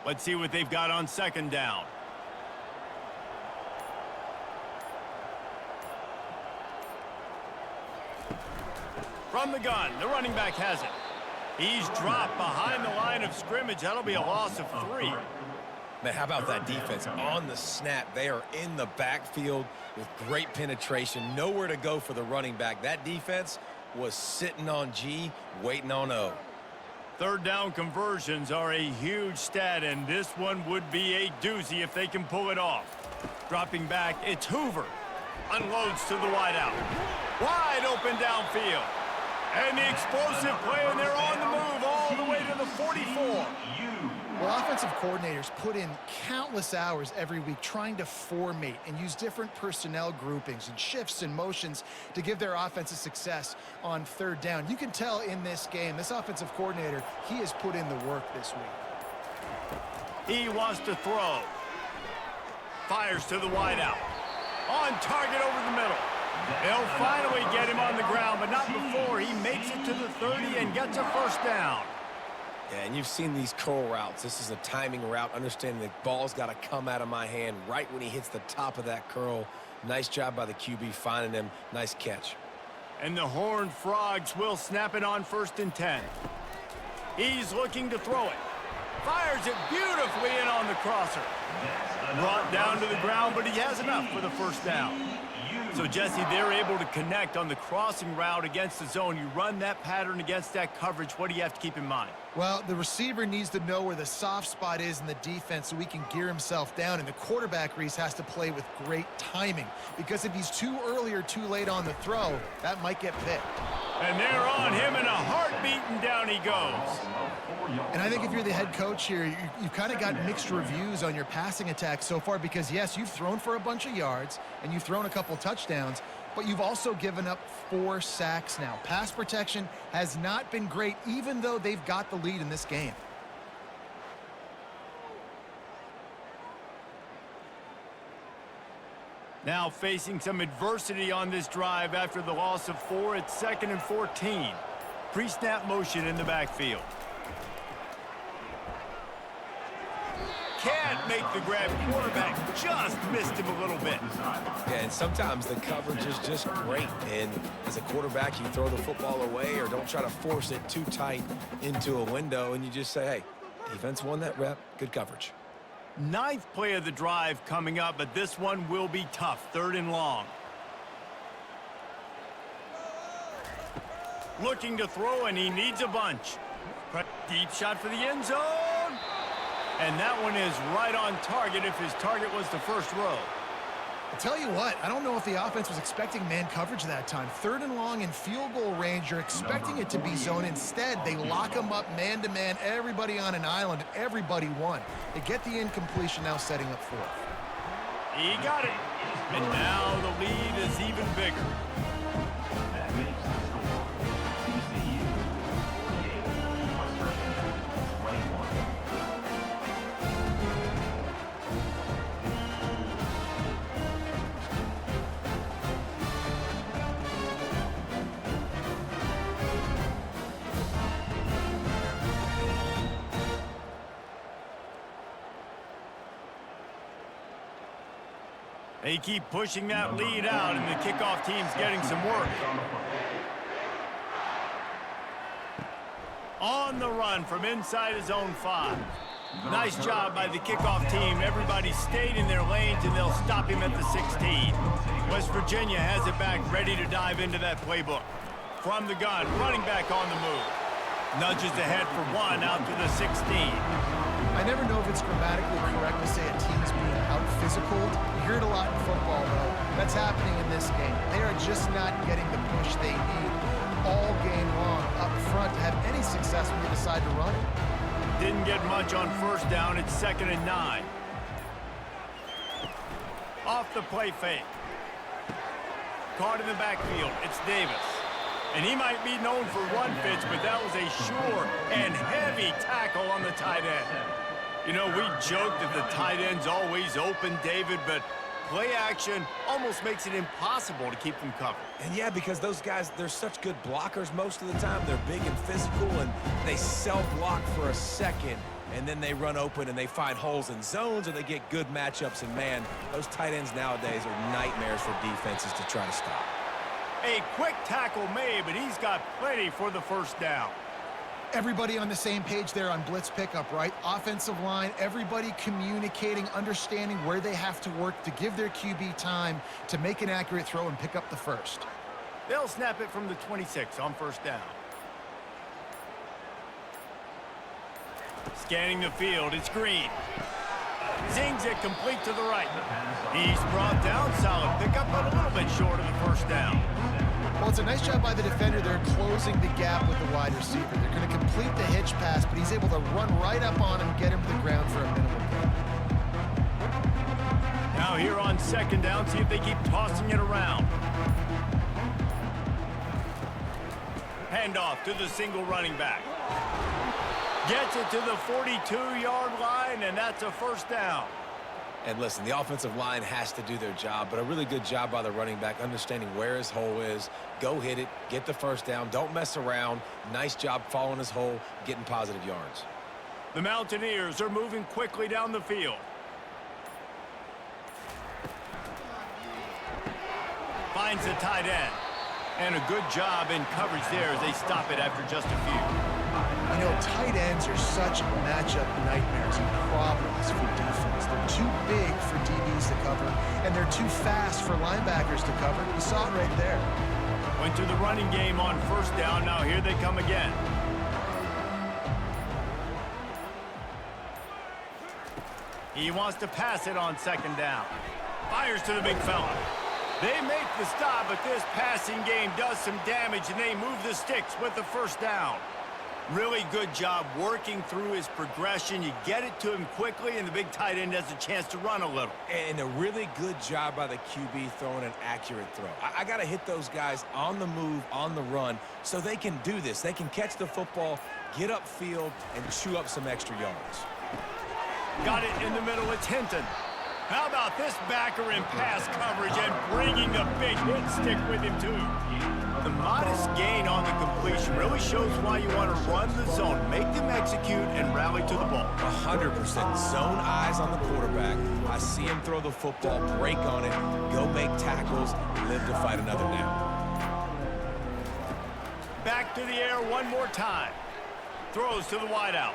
Let's see what they've got on second down. From the gun, the running back has it. He's dropped behind the line of scrimmage. That'll be a loss of 3. Man, how about that defense? On the snap, they are in the backfield with great penetration. Nowhere to go for the running back. That defense was sitting on G, waiting on O. Third down conversions are a huge stat, and this one would be a doozy if they can pull it off. Dropping back, it's Hoover. Unloads to the wideout. Wide open downfield. And the explosive play, and they're on the move all the way to the 44. Well, offensive coordinators put in countless hours every week trying to formate and use different personnel groupings and shifts and motions to give their offensive success on third down. You can tell in this game, this offensive coordinator, he has put in the work this week. He wants to throw. Fires to the wideout. On target over the middle. They'll finally get him on the ground, but not before he makes it to the 30 and gets a first down. Yeah, and you've seen these curl routes. This is a timing route, understanding the ball's got to come out of my hand right when he hits the top of that curl. Nice job by the QB finding him. Nice catch. And the Horned Frogs will snap it on 1st and 10. He's looking to throw it. Fires it beautifully in on the crosser. Brought down to the ground, but he has enough for the first down. So, Jesse, they're able to connect on the crossing route against the zone. You run that pattern against that coverage. What do you have to keep in mind? Well, the receiver needs to know where the soft spot is in the defense so he can gear himself down. And the quarterback, Reese, has to play with great timing. Because if he's too early or too late on the throw, that might get picked. And they're on him in a heartbeat, and down he goes. And I think if you're the head coach here, you've kind of got mixed reviews on your passing attack so far because, yes, you've thrown for a bunch of yards and you've thrown a couple touchdowns, but you've also given up 4 sacks now. Pass protection has not been great, even though they've got the lead in this game. Now facing some adversity on this drive after the loss of 4. It's 2nd and 14. Pre-snap motion in the backfield. Can't make the grab. Quarterback just missed him a little bit. Yeah, and sometimes the coverage is just great. And as a quarterback, you throw the football away or don't try to force it too tight into a window, and you just say, hey, defense won that rep. Good coverage. 9th play of the drive coming up, but this one will be tough. 3rd and long. Looking to throw, and he needs a bunch. Deep shot for the end zone. And that one is right on target if his target was the first row. I'll tell you what, I don't know if the offense was expecting man coverage that time. 3rd and long in field goal range, you're expecting it to be zone. Instead, they lock them up man-to-man, everybody on an island, and everybody won. They get the incompletion, now setting up 4th. He got it. And now the lead is even bigger. That makes the score TCU 48, West Virginia 21. They keep pushing that lead out, and the kickoff team's getting some work. On the run from inside his own 5. Nice job by the kickoff team. Everybody stayed in their lanes, and they'll stop him at the 16. West Virginia has it back, ready to dive into that playbook. From the gun, running back on the move. Nudges ahead for 1 out to the 16. I never know if it's grammatically correct to say a team is being out-physical. You hear it a lot in football, though. That's happening in this game. They are just not getting the push they need all game long up front to have any success when they decide to run it. Didn't get much on 1st down. It's 2nd and 9. Off the play fake. Caught in the backfield. It's Davis. And he might be known for run fits, but that was a sure and heavy tackle on the tight end. You know, we joke that the tight end's always open, David, but play action almost makes it impossible to keep them covered. And yeah, because those guys, they're such good blockers most of the time. They're big and physical, and they self-block for a second, and then they run open and they find holes in zones, or they get good matchups. And man, those tight ends nowadays are nightmares for defenses to try to stop. A quick tackle made, but he's got plenty for the first down. Everybody on the same page there on blitz pickup, right? Offensive line, everybody communicating, understanding where they have to work to give their QB time to make an accurate throw and pick up the first. They'll snap it from the 26 on first down. Scanning the field, it's Green. Zings it complete to the right. He's brought down, solid pickup, but a little bit short of the first down. Well, it's a nice job by the defender. They're closing the gap with the wide receiver. They're going to complete the hitch pass, but he's able to run right up on him and get him to the ground for a minimal gain. Now here on second down, see if they keep tossing it around. Handoff to the single running back. Gets it to the 42-yard line, and that's a first down. And listen, the offensive line has to do their job, but a really good job by the running back understanding where his hole is. Go hit it, get the first down, don't mess around. Nice job following his hole, getting positive yards. The Mountaineers are moving quickly down the field. Finds the tight end. And a good job in coverage there as they stop it after just a few. You know, tight ends are such matchup nightmares and problems for defense. They're too big for DBs to cover, and they're too fast for linebackers to cover. You saw it right there. Went to the running game on first down. Now here they come again. He wants to pass it on second down. Fires to the big fella. They make the stop, but this passing game does some damage, and they move the sticks with the first down. Really good job working through his progression. You get it to him quickly, and the big tight end has a chance to run a little. And a really good job by the QB throwing an accurate throw. I got to hit those guys on the move, on the run, so they can do this. They can catch the football, get upfield, and chew up some extra yards. Got it in the middle. It's Hinton. How about this backer in pass coverage and bringing the big hit stick with him, too? The modest gain on the completion really shows why you want to run the zone, make them execute, and rally to the ball. 100%. Zone eyes on the quarterback. I see him throw the football, break on it, go make tackles, live to fight another down. Back to the air one more time. Throws to the wideout.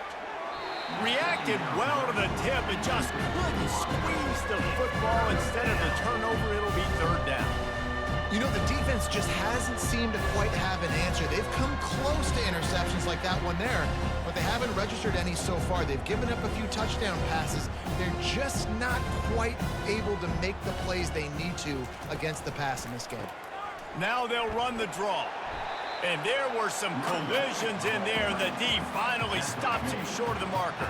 Reacted well to the tip, but just couldn't squeeze the football. Instead of the turnover, it'll be third down. You know, the defense just hasn't seemed to quite have an answer. They've come close to interceptions like that one there, but they haven't registered any so far. They've given up a few touchdown passes. They're just not quite able to make the plays they need to against the pass in this game. Now they'll run the draw. And there were some collisions in there, and the D finally stops him short of the marker.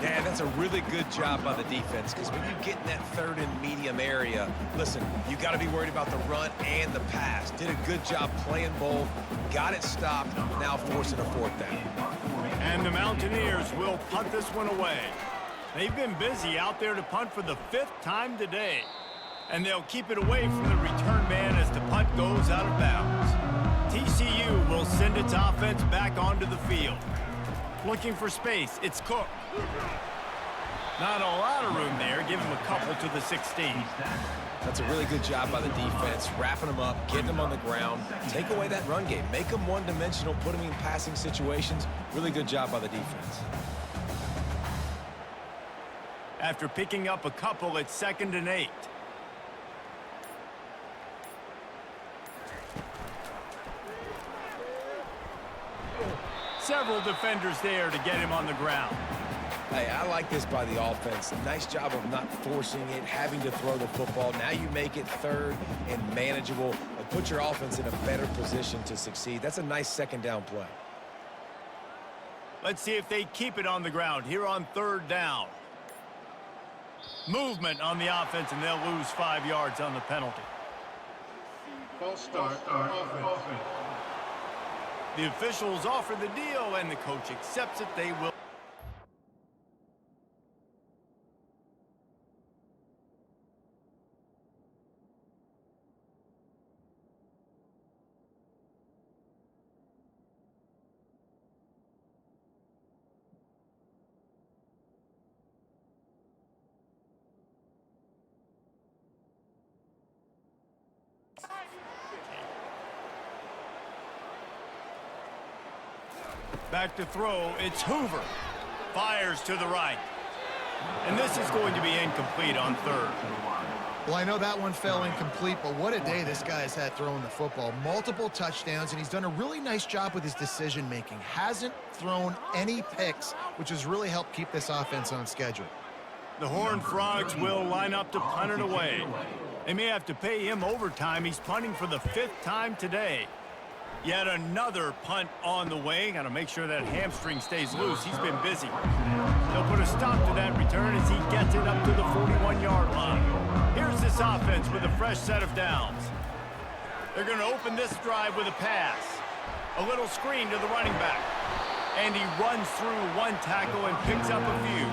Yeah, that's a really good job by the defense, because when you get in that third and medium area, listen, you got to be worried about the run and the pass. Did a good job playing both, got it stopped, now forcing a fourth down. And the Mountaineers will punt this one away. They've been busy out there to punt for the 5th time today. And they'll keep it away from the return man as the punt goes out of bounds. TCU will send its offense back onto the field. Looking for space, it's Cook. Not a lot of room there. Give him a couple to the 16. That's a really good job by the defense, wrapping them up, getting them on the ground. Take away that run game. Make them one-dimensional, put them in passing situations. Really good job by the defense. After picking up a couple, it's 2nd and 8. Several defenders there to get him on the ground. Hey, I like this by the offense. Nice job of not forcing it, having to throw the football. Now you make it third and manageable and put your offense in a better position to succeed. That's a nice second down play. Let's see if they keep it on the ground here on 3rd down. Movement on the offense, and they'll lose 5 yards on the penalty. False start, offense. The officials offer the deal, and the coach accepts it. They will. Back to throw, it's Hoover. Fires to the right. And this is going to be incomplete on third. Well, I know that one fell incomplete, but what a day this guy has had throwing the football. Multiple touchdowns, and he's done a really nice job with his decision-making. Hasn't thrown any picks, which has really helped keep this offense on schedule. The Horned Frogs will line up to punt it away. They may have to pay him overtime. He's punting for the 5th time today. Yet another punt on the way. Got to make sure that hamstring stays loose. He's been busy. They'll put a stop to that return as he gets it up to the 41-yard line. Here's this offense with a fresh set of downs. They're going to open this drive with a pass. A little screen to the running back. And he runs through one tackle and picks up a few.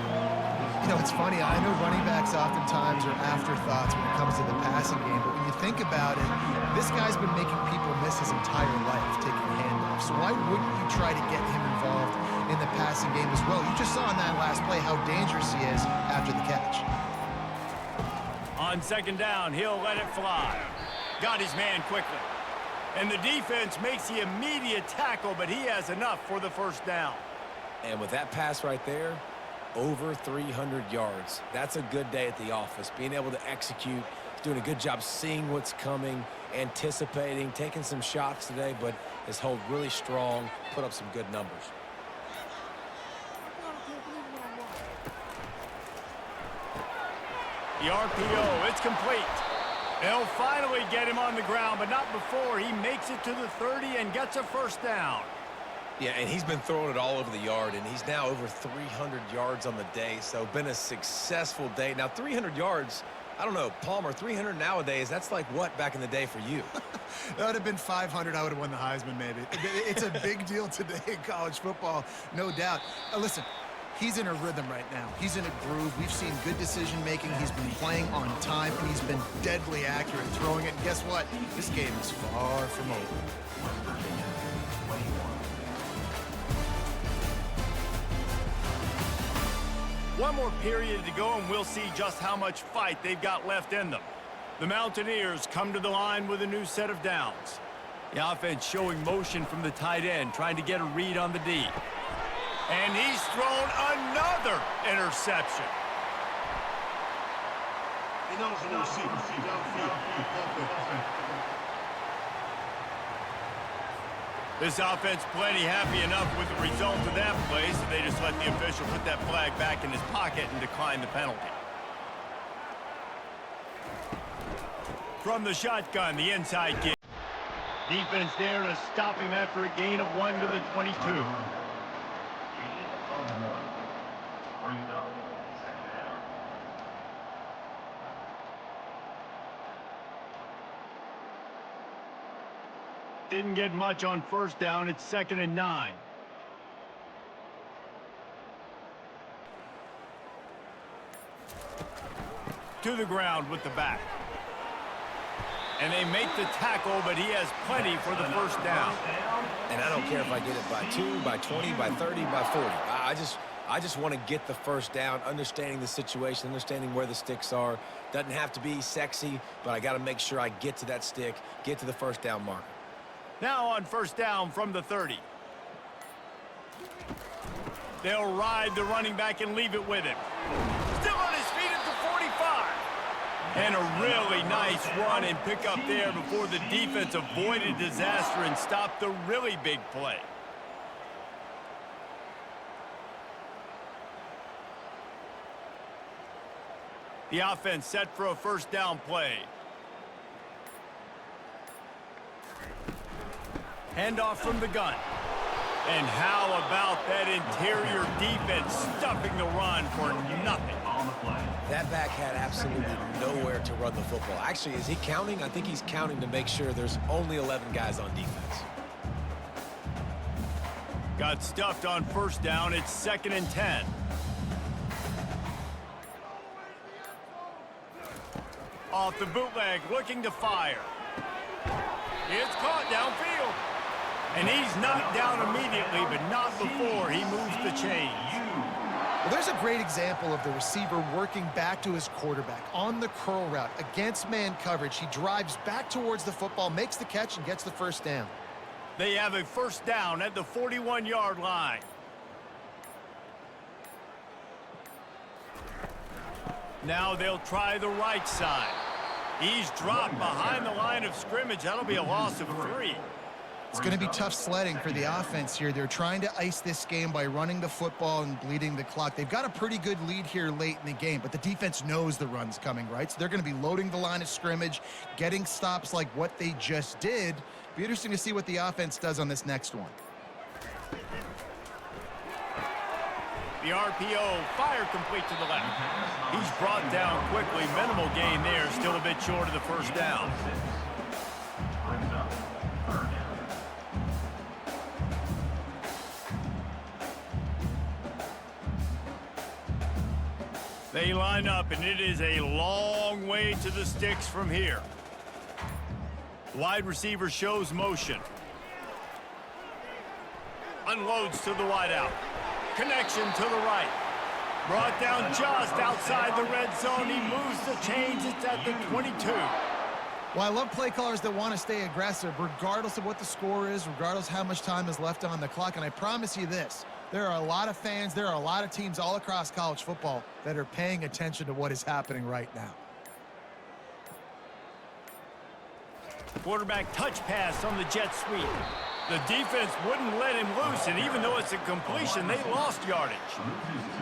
You know, it's funny. I know running backs oftentimes are afterthoughts when it comes to the passing game, but when you think about it, this guy's been making people miss his entire life taking handoffs. So why wouldn't you try to get him involved in the passing game as well? You just saw in that last play how dangerous he is after the catch. On second down, he'll let it fly. Got his man quickly. And the defense makes the immediate tackle, but he has enough for the first down. And with that pass right there, over 300 yards. That's a good day at the office. Being able to execute, doing a good job seeing what's coming, anticipating, taking some shots today, but his hold really strong, put up some good numbers. The RPO, it's complete. They'll finally get him on the ground, but not before he makes it to the 30 and gets a first down. Yeah, and he's been throwing it all over the yard, and he's now over 300 yards on the day, so been a successful day. Now, 300 yards, I don't know, Palmer, 300 nowadays, that's like what back in the day for you? That would have been 500. I would have won the Heisman, maybe. It's a big deal today in college football, no doubt. Listen, he's in a rhythm right now. He's in a groove. We've seen good decision-making. He's been playing on time, and he's been deadly accurate throwing it. And guess what? This game is far from over. One more period to go, and we'll see just how much fight they've got left in them. The Mountaineers come to the line with a new set of downs. The offense showing motion from the tight end, trying to get a read on the D. And he's thrown another interception. This offense plenty happy enough with the result of that play, so they just let the official put that flag back in his pocket and decline the penalty. From the shotgun, the inside kick. Defense there to stop him after a gain of 1 to the 22. Didn't get much on first down. It's 2nd and 9. To the ground with the back. And they make the tackle, but he has plenty for the first down. And I don't care if I get it by 2, by 20, by 30, by 40. I just want to get the first down, understanding the situation, understanding where the sticks are. Doesn't have to be sexy, but I got to make sure I get to that stick, get to the first down marker. Now on first down from the 30. They'll ride the running back and leave it with him. Still on his feet at the 45. And a really nice run and pick up there before the defense avoided disaster and stopped the really big play. The offense set for a first down play. Handoff from the gun. And how about that interior defense stuffing the run for nothing? That back had absolutely nowhere to run the football. Actually, is he counting? I think he's counting to make sure there's only 11 guys on defense. Got stuffed on first down. It's 2nd and 10. Off the bootleg, looking to fire. It's caught downfield. And he's knocked down immediately, but not before he moves the chains. Well, there's a great example of the receiver working back to his quarterback on the curl route against man coverage. He drives back towards the football, makes the catch, and gets the first down. They have a first down at the 41-yard line. Now they'll try the right side. He's dropped behind the line of scrimmage. That'll be a loss of 3. It's going to be tough sledding for the offense here. They're trying to ice this game by running the football and bleeding the clock. They've got a pretty good lead here late in the game, but the defense knows the run's coming, right? So they're going to be loading the line of scrimmage, getting stops like what they just did. Be interesting to see what the offense does on this next one. The RPO, fire complete to the left. He's brought down quickly. Minimal gain there, still a bit short of the first down. Brings up third down. They line up, and it is a long way to the sticks from here. Wide receiver shows motion. Unloads to the wideout. Connection to the right. Brought down just outside the red zone. He moves the chains. It's at the 22. Well, I love play callers that want to stay aggressive regardless of what the score is, regardless how much time is left on the clock. And I promise you this, there are a lot of fans, there are a lot of teams all across college football that are paying attention to what is happening right now. Quarterback touch pass on the jet sweep. The defense wouldn't let him loose, and even though it's a completion, they lost yardage.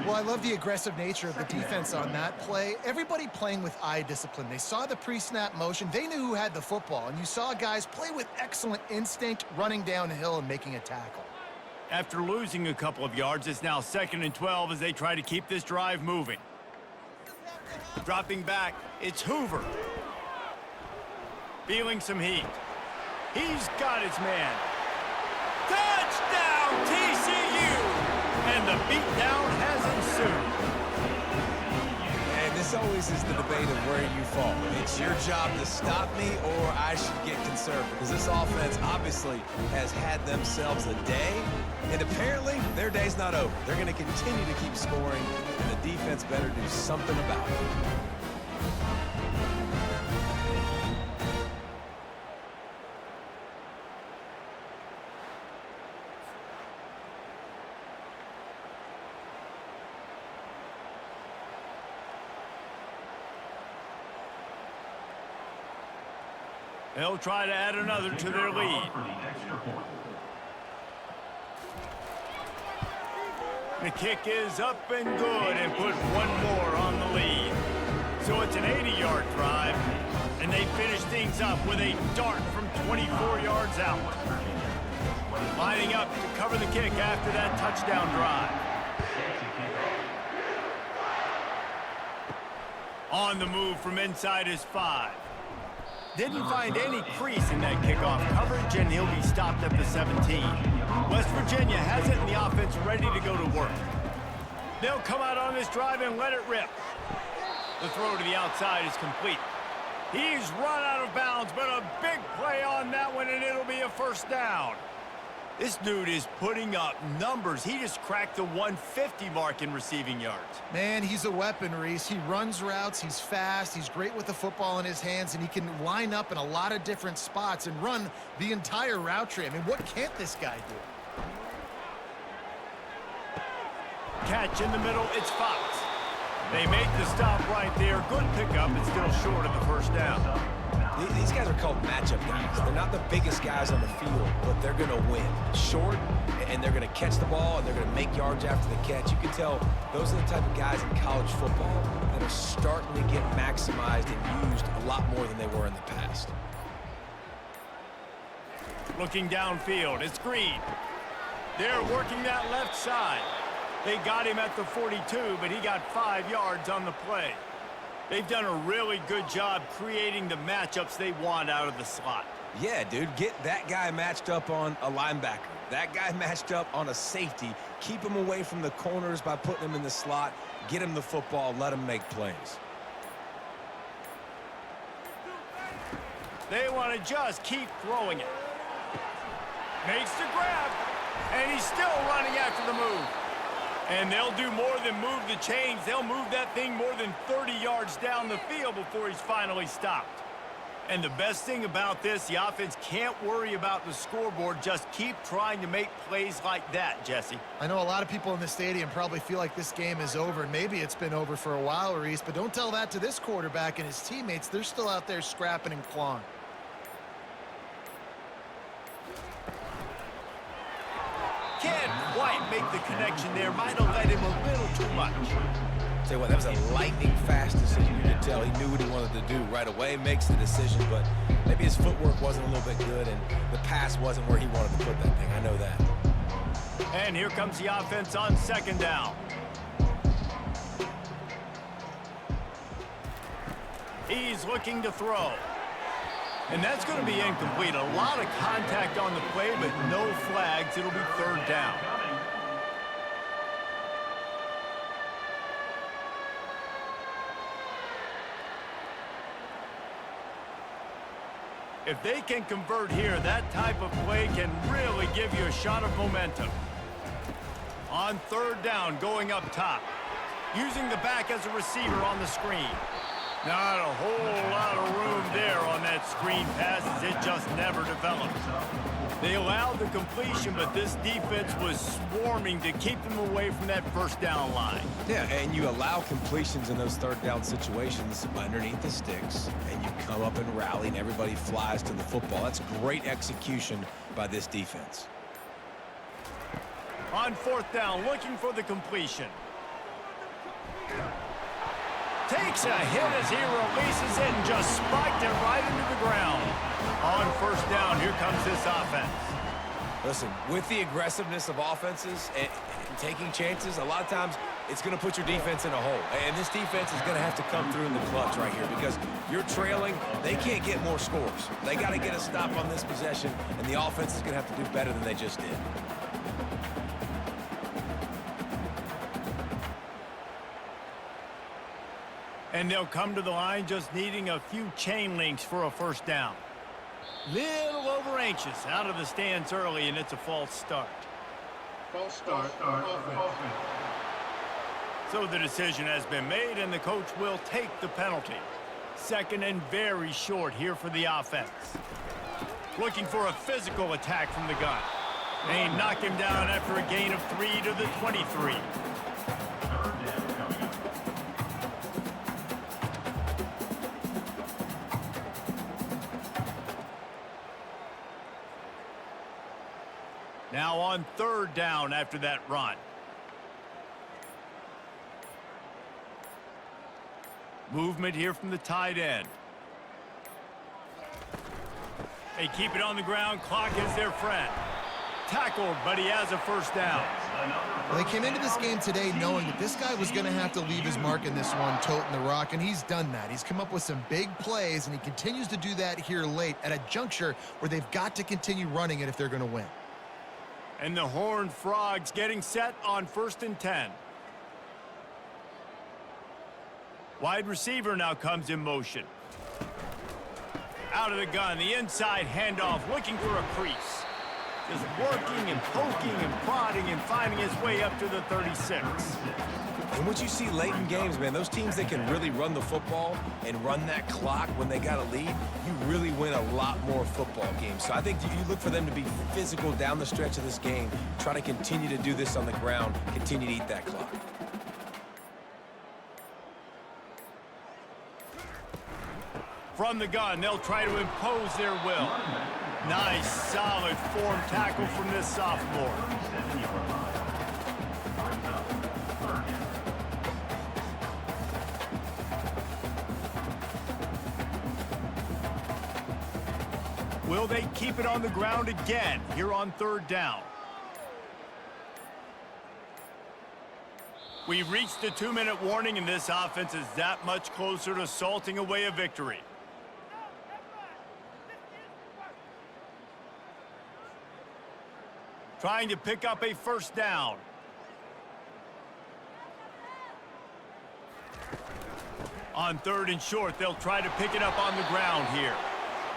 Well, I love the aggressive nature of the defense on that play. Everybody playing with eye discipline. They saw the pre-snap motion. They knew who had the football, and you saw guys play with excellent instinct, running downhill and making a tackle. After losing a couple of yards, it's now 2nd and 12 as they try to keep this drive moving. Dropping back, it's Hoover. Feeling some heat. He's got his man. Touchdown, TCU! And the beatdown has ensued. And this always is the debate of where you fall. It's your job to stop me, or I should get conservative. Because this offense obviously has had themselves a day, and apparently their day's not over. They're going to continue to keep scoring, and the defense better do something about it. They'll try to add another to their lead. The kick is up and good and put one more on the lead. So it's an 80-yard drive, and they finish things up with a dart from 24 yards out. Lining up to cover the kick after that touchdown drive. On the move from inside his 5. Didn't find any crease in that kickoff coverage, and he'll be stopped at the 17. West Virginia has it, and the offense ready to go to work. They'll come out on this drive and let it rip. The throw to the outside is complete. He's run out of bounds, but a big play on that one, and it'll be a first down. This dude is putting up numbers. He just cracked the 150 mark in receiving yards. Man, he's a weapon, Reese. He runs routes, he's fast, he's great with the football in his hands, and he can line up in a lot of different spots and run the entire route tree. I mean, what can't this guy do? Catch in the middle, it's Fox. They make the stop right there. Good pickup, it's still short of the first down. These guys are called matchup guys. They're not the biggest guys on the field, but they're going to win. Short, and they're going to catch the ball, and they're going to make yards after the catch. You can tell those are the type of guys in college football that are starting to get maximized and used a lot more than they were in the past. Looking downfield, it's Green. They're working that left side. They got him at the 42, but he got 5 yards on the play. They've done a really good job creating the matchups they want out of the slot. Yeah, dude, get that guy matched up on a linebacker. That guy matched up on a safety. Keep him away from the corners by putting him in the slot. Get him the football. Let him make plays. They want to just keep throwing it. Makes the grab, and he's still running after the move. And they'll do more than move the chains. They'll move that thing more than 30 yards down the field before he's finally stopped. And the best thing about this, the offense can't worry about the scoreboard. Just keep trying to make plays like that, Jesse. I know a lot of people in the stadium probably feel like this game is over. Maybe it's been over for a while, Reese, but don't tell that to this quarterback and his teammates. They're still out there scrapping and clawing. Can't quite make the connection there. Might have let him a little too much. Tell you what, that was a lightning-fast decision. You could tell he knew what he wanted to do right away, makes the decision, but maybe his footwork wasn't a little bit good, and the pass wasn't where he wanted to put that thing. I know that. And here comes the offense on second down. He's looking to throw. And that's going to be incomplete. A lot of contact on the play, but no flags. It'll be third down. If they can convert here, that type of play can really give you a shot of momentum. On third down, going up top. Using the back as a receiver on the screen. Not a whole lot of room there on that screen pass as it just never develops. They allowed the completion, but this defense was swarming to keep them away from that first down line. Yeah, and you allow completions in those third down situations underneath the sticks, and you come up and rally, and everybody flies to the football. That's great execution by this defense. On fourth down, looking for the completion. Takes a hit as he releases it and just spiked it right into the ground. On first down, here comes this offense. Listen, with the aggressiveness of offenses and taking chances, a lot of times it's going to put your defense in a hole. And this defense is going to have to come through in the clutch right here because you're trailing. They can't get more scores. They got to get a stop on this possession, and the offense is going to have to do better than they just did. And they'll come to the line just needing a few chain links for a first down. Little over anxious out of the stands early, and it's a false start. False start. Offense. So the decision has been made, and the coach will take the penalty. Second and very short here for the offense. Looking for a physical attack from the gun. They knock him down after a gain of 3 to the 23. Now on third down after that run. Movement here from the tight end. They keep it on the ground. Clock is their friend. Tackled, but he has a first down. Well, they came into this game today knowing that this guy was going to have to leave his mark in this one, toting the rock, and he's done that. He's come up with some big plays, and he continues to do that here late at a juncture where they've got to continue running it if they're going to win. And the Horned Frogs getting set on 1st and 10. Wide receiver now comes in motion. Out of the gun, the inside handoff, looking for a crease. Just working and poking and prodding and finding his way up to the 36. And what you see late in games, man, those teams that can really run the football and run that clock when they got a lead, you really win a lot more football games. So I think you look for them to be physical down the stretch of this game, try to continue to do this on the ground, continue to eat that clock. From the gun, they'll try to impose their will. Nice, solid form tackle from this sophomore. Will they keep it on the ground again here on third down? We've reached the 2-minute warning, and this offense is that much closer to salting away a victory. Trying to pick up a first down. On third and short, they'll try to pick it up on the ground here.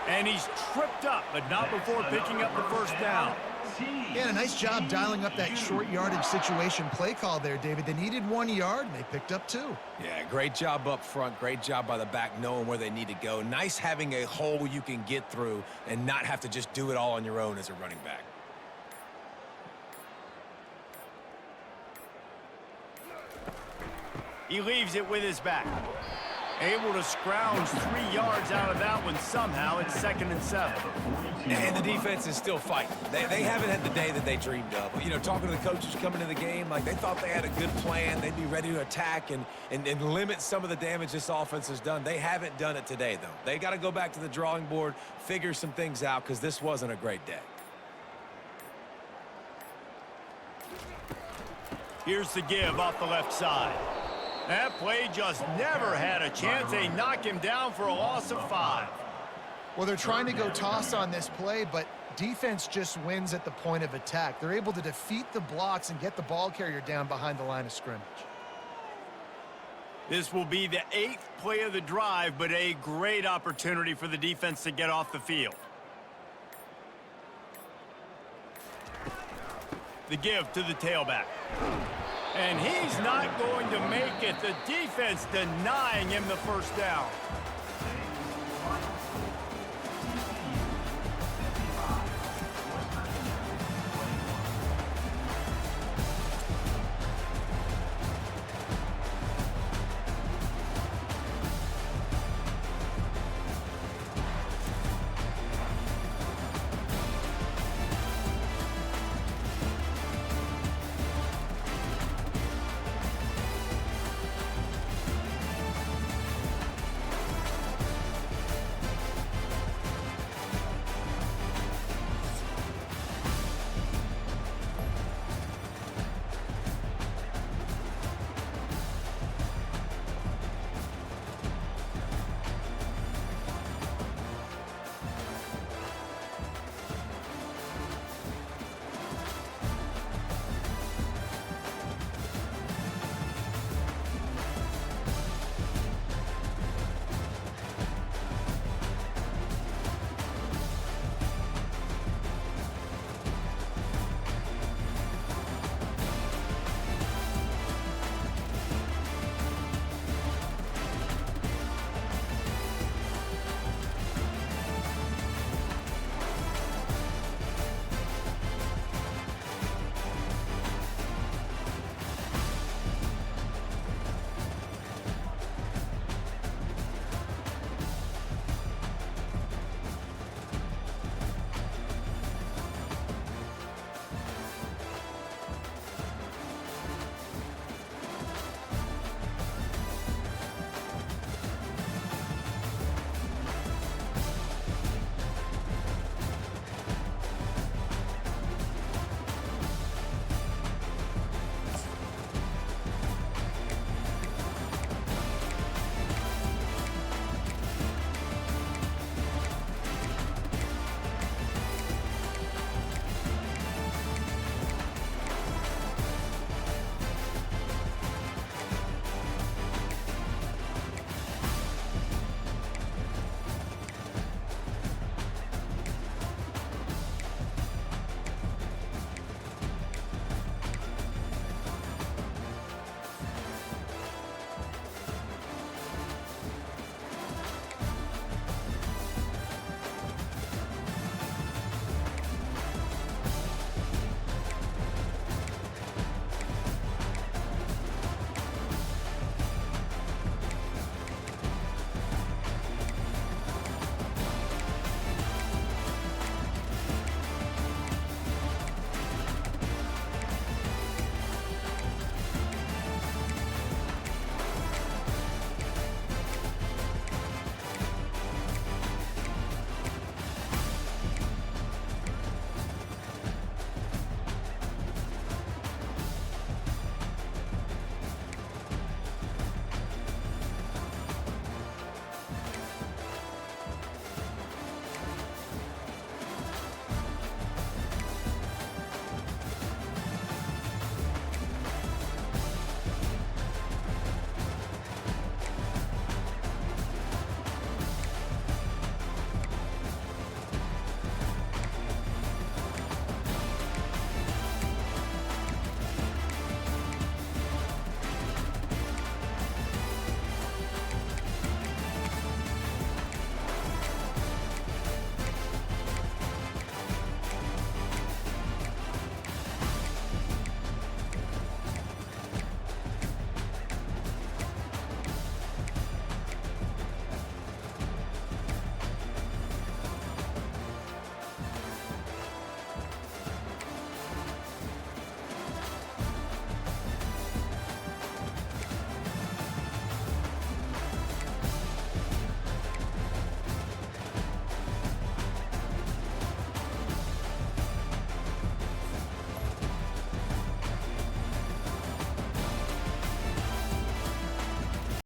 And he's tripped up, but not before picking up the first down. team. Yeah, and a nice job dialing up that short yardage situation play call there, David. They needed 1 yard, and they picked up 2. Yeah, great job up front. Great job by the back knowing where they need to go. Nice having a hole you can get through and not have to just do it all on your own as a running back. He leaves it with his back. Able to scrounge 3 yards out of that one somehow. It's 2nd and 7. And the defense is still fighting. They haven't had the day that they dreamed of. You know, talking to the coaches coming into the game, like they thought they had a good plan. They'd be ready to attack and limit some of the damage this offense has done. They haven't done it today, though. They got to go back to the drawing board, figure some things out, because this wasn't a great day. Here's the give off the left side. That play just never had a chance. They knock him down for a loss of 5. Well, they're trying to go toss on this play, but defense just wins at the point of attack. They're able to defeat the blocks and get the ball carrier down behind the line of scrimmage. This will be the 8th play of the drive, but a great opportunity for the defense to get off the field. The give to the tailback. And he's not going to make it. The defense denying him the first down.